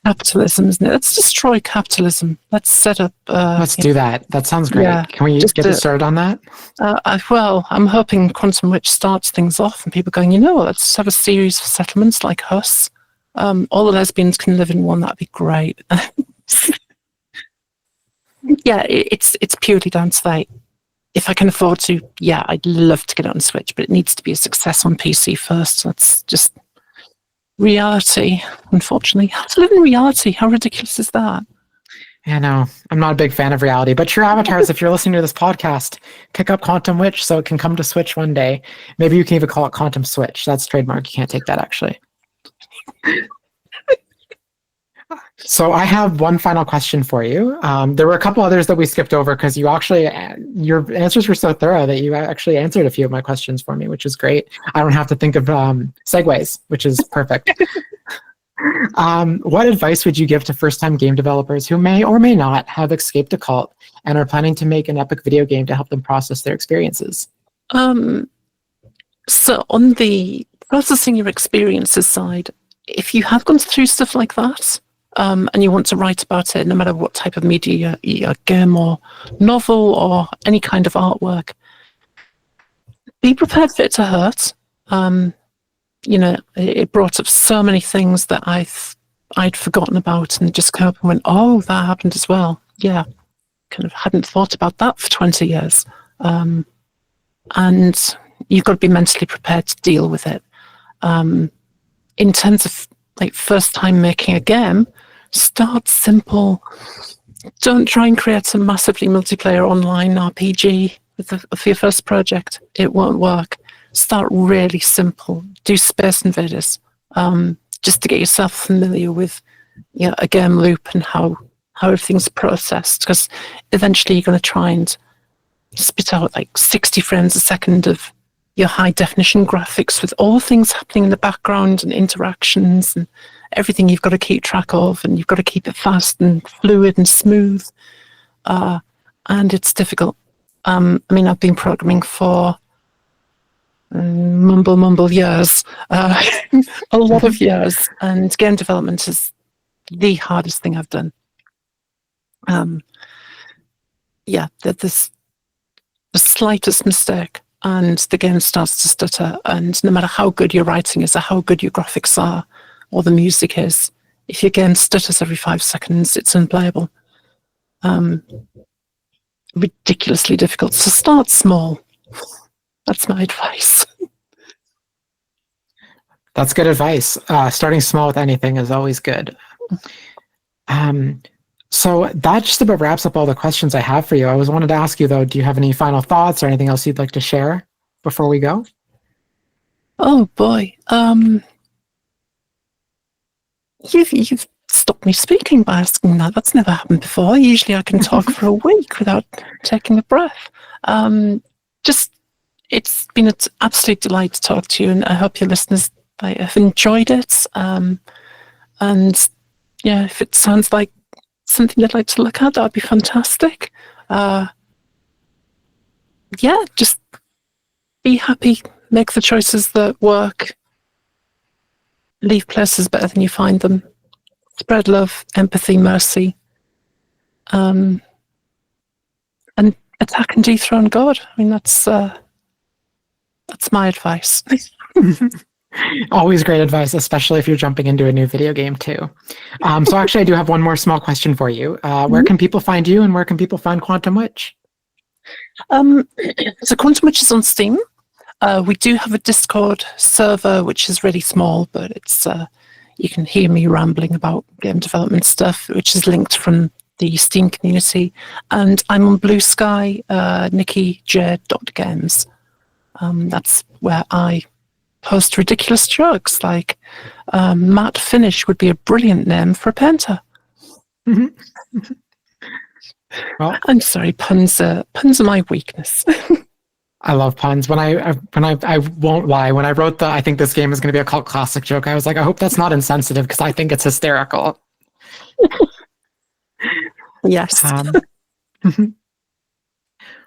capitalism, isn't it? Let's destroy capitalism. Let's set up. Let's do that. That sounds great. Yeah, Can we get it started on that? I'm hoping Quantum Witch starts things off, and people going, let's have a series of settlements like us. All the lesbians can live in one. That'd be great. Yeah, it's purely down to like, if I can afford to, yeah, I'd love to get it on Switch, but it needs to be a success on PC first. That's just reality, unfortunately. How to live in reality? How ridiculous is that? Yeah, no, I'm not a big fan of reality, but True Avatars, if you're listening to this podcast, pick up Quantum Witch so it can come to Switch one day. Maybe you can even call it Quantum Switch. That's trademark. You can't take that, actually. So I have one final question for you. There were a couple others that we skipped over because your answers were so thorough that you actually answered a few of my questions for me, which is great. I don't have to think of segues, which is perfect. What advice would you give to first-time game developers who may or may not have escaped a cult and are planning to make an epic video game to help them process their experiences? So on the processing your experiences side, if you have gone through stuff like that, and you want to write about it, no matter what type of media, a game or novel or any kind of artwork, be prepared for it to hurt. It brought up so many things that I'd forgotten about, and just came up and went, oh, that happened as well. Yeah, kind of hadn't thought about that for 20 years. And you've got to be mentally prepared to deal with it. In terms of like first time making a game, start simple. Don't try and create a massively multiplayer online RPG for your first project. It won't work. Start really simple. Do Space Invaders, just to get yourself familiar with a game loop and how everything's processed, because eventually you're going to try and spit out like 60 frames a second of your high definition graphics with all things happening in the background and interactions and everything you've got to keep track of, and you've got to keep it fast and fluid and smooth. And it's difficult. I've been programming for mumble years, a lot of years, and game development is the hardest thing I've done. The slightest mistake and the game starts to stutter. And no matter how good your writing is or how good your graphics are or the music is, if your game stutters every 5 seconds, it's unplayable. Ridiculously difficult. So start small. That's my advice. That's good advice. Starting small with anything is always good. So that just about wraps up all the questions I have for you. I wanted to ask you, though, do you have any final thoughts or anything else you'd like to share before we go? Oh, boy. You've stopped me speaking by asking that. That's never happened before. Usually I can talk for a week without taking a breath. It's been an absolute delight to talk to you, and I hope your listeners have enjoyed it. And yeah, if it sounds like something they'd like to look at, that'd be fantastic. Just be happy, make the choices that work, leave places better than you find them, spread love, empathy, mercy, and attack and dethrone God. I mean, that's my advice. Always great advice, especially if you're jumping into a new video game too. So actually, I do have one more small question for you. Where can people find you, and where can people find Quantum Witch? So Quantum Witch is on Steam. We do have a Discord server, which is really small, but it's you can hear me rambling about game development stuff, which is linked from the Steam community. And I'm on Blue Sky, NikkiJ.games. That's where I post ridiculous jokes, like Matte Finish would be a brilliant name for a painter. Well, I'm sorry, puns are my weakness. I love puns. When I won't lie, when I wrote I think this game is going to be a cult classic joke, I was like, I hope that's not insensitive, because I think it's hysterical. Yes.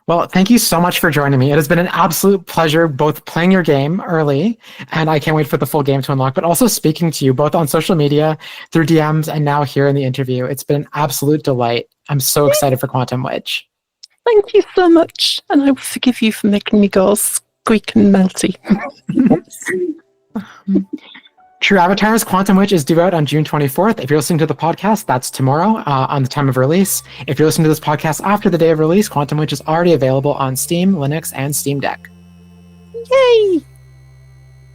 Well, thank you so much for joining me. It has been an absolute pleasure both playing your game early, and I can't wait for the full game to unlock, but also speaking to you both on social media, through DMs, and now here in the interview. It's been an absolute delight. I'm so excited for Quantum Witch. Thank you so much, and I will forgive you for making me go squeak and melty. True Avatars Quantum Witch is due out on June 24th. If you're listening to the podcast, that's tomorrow on the time of release. If you're listening to this podcast after the day of release, Quantum Witch is already available on Steam, Linux, and Steam Deck. Yay!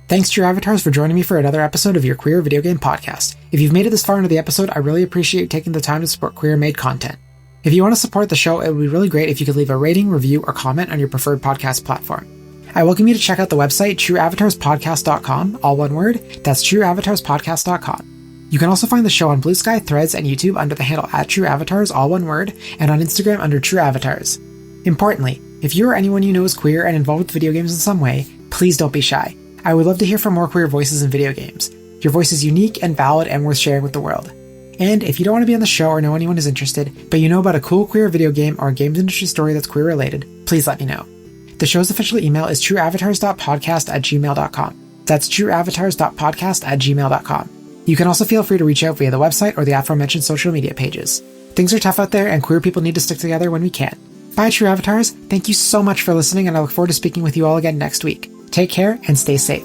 Thanks, True Avatars, for joining me for another episode of your Queer Video Game Podcast. If you've made it this far into the episode, I really appreciate you taking the time to support queer-made content. If you want to support the show, it would be really great if you could leave a rating, review, or comment on your preferred podcast platform. I welcome you to check out the website, trueavatarspodcast.com, all one word. That's trueavatarspodcast.com. You can also find the show on Blue Sky, Threads, and YouTube under the handle @trueavatars, all one word, and on Instagram under trueavatars. Importantly, if you or anyone you know is queer and involved with video games in some way, please don't be shy. I would love to hear from more queer voices in video games. Your voice is unique and valid and worth sharing with the world. And if you don't want to be on the show or know anyone who's interested, but you know about a cool queer video game or a games industry story that's queer related, please let me know. The show's official email is trueavatars.podcast@gmail.com. That's trueavatars.podcast@gmail.com. You can also feel free to reach out via the website or the aforementioned social media pages. Things are tough out there, and queer people need to stick together when we can. Bye, True Avatars. Thank you so much for listening, and I look forward to speaking with you all again next week. Take care and stay safe.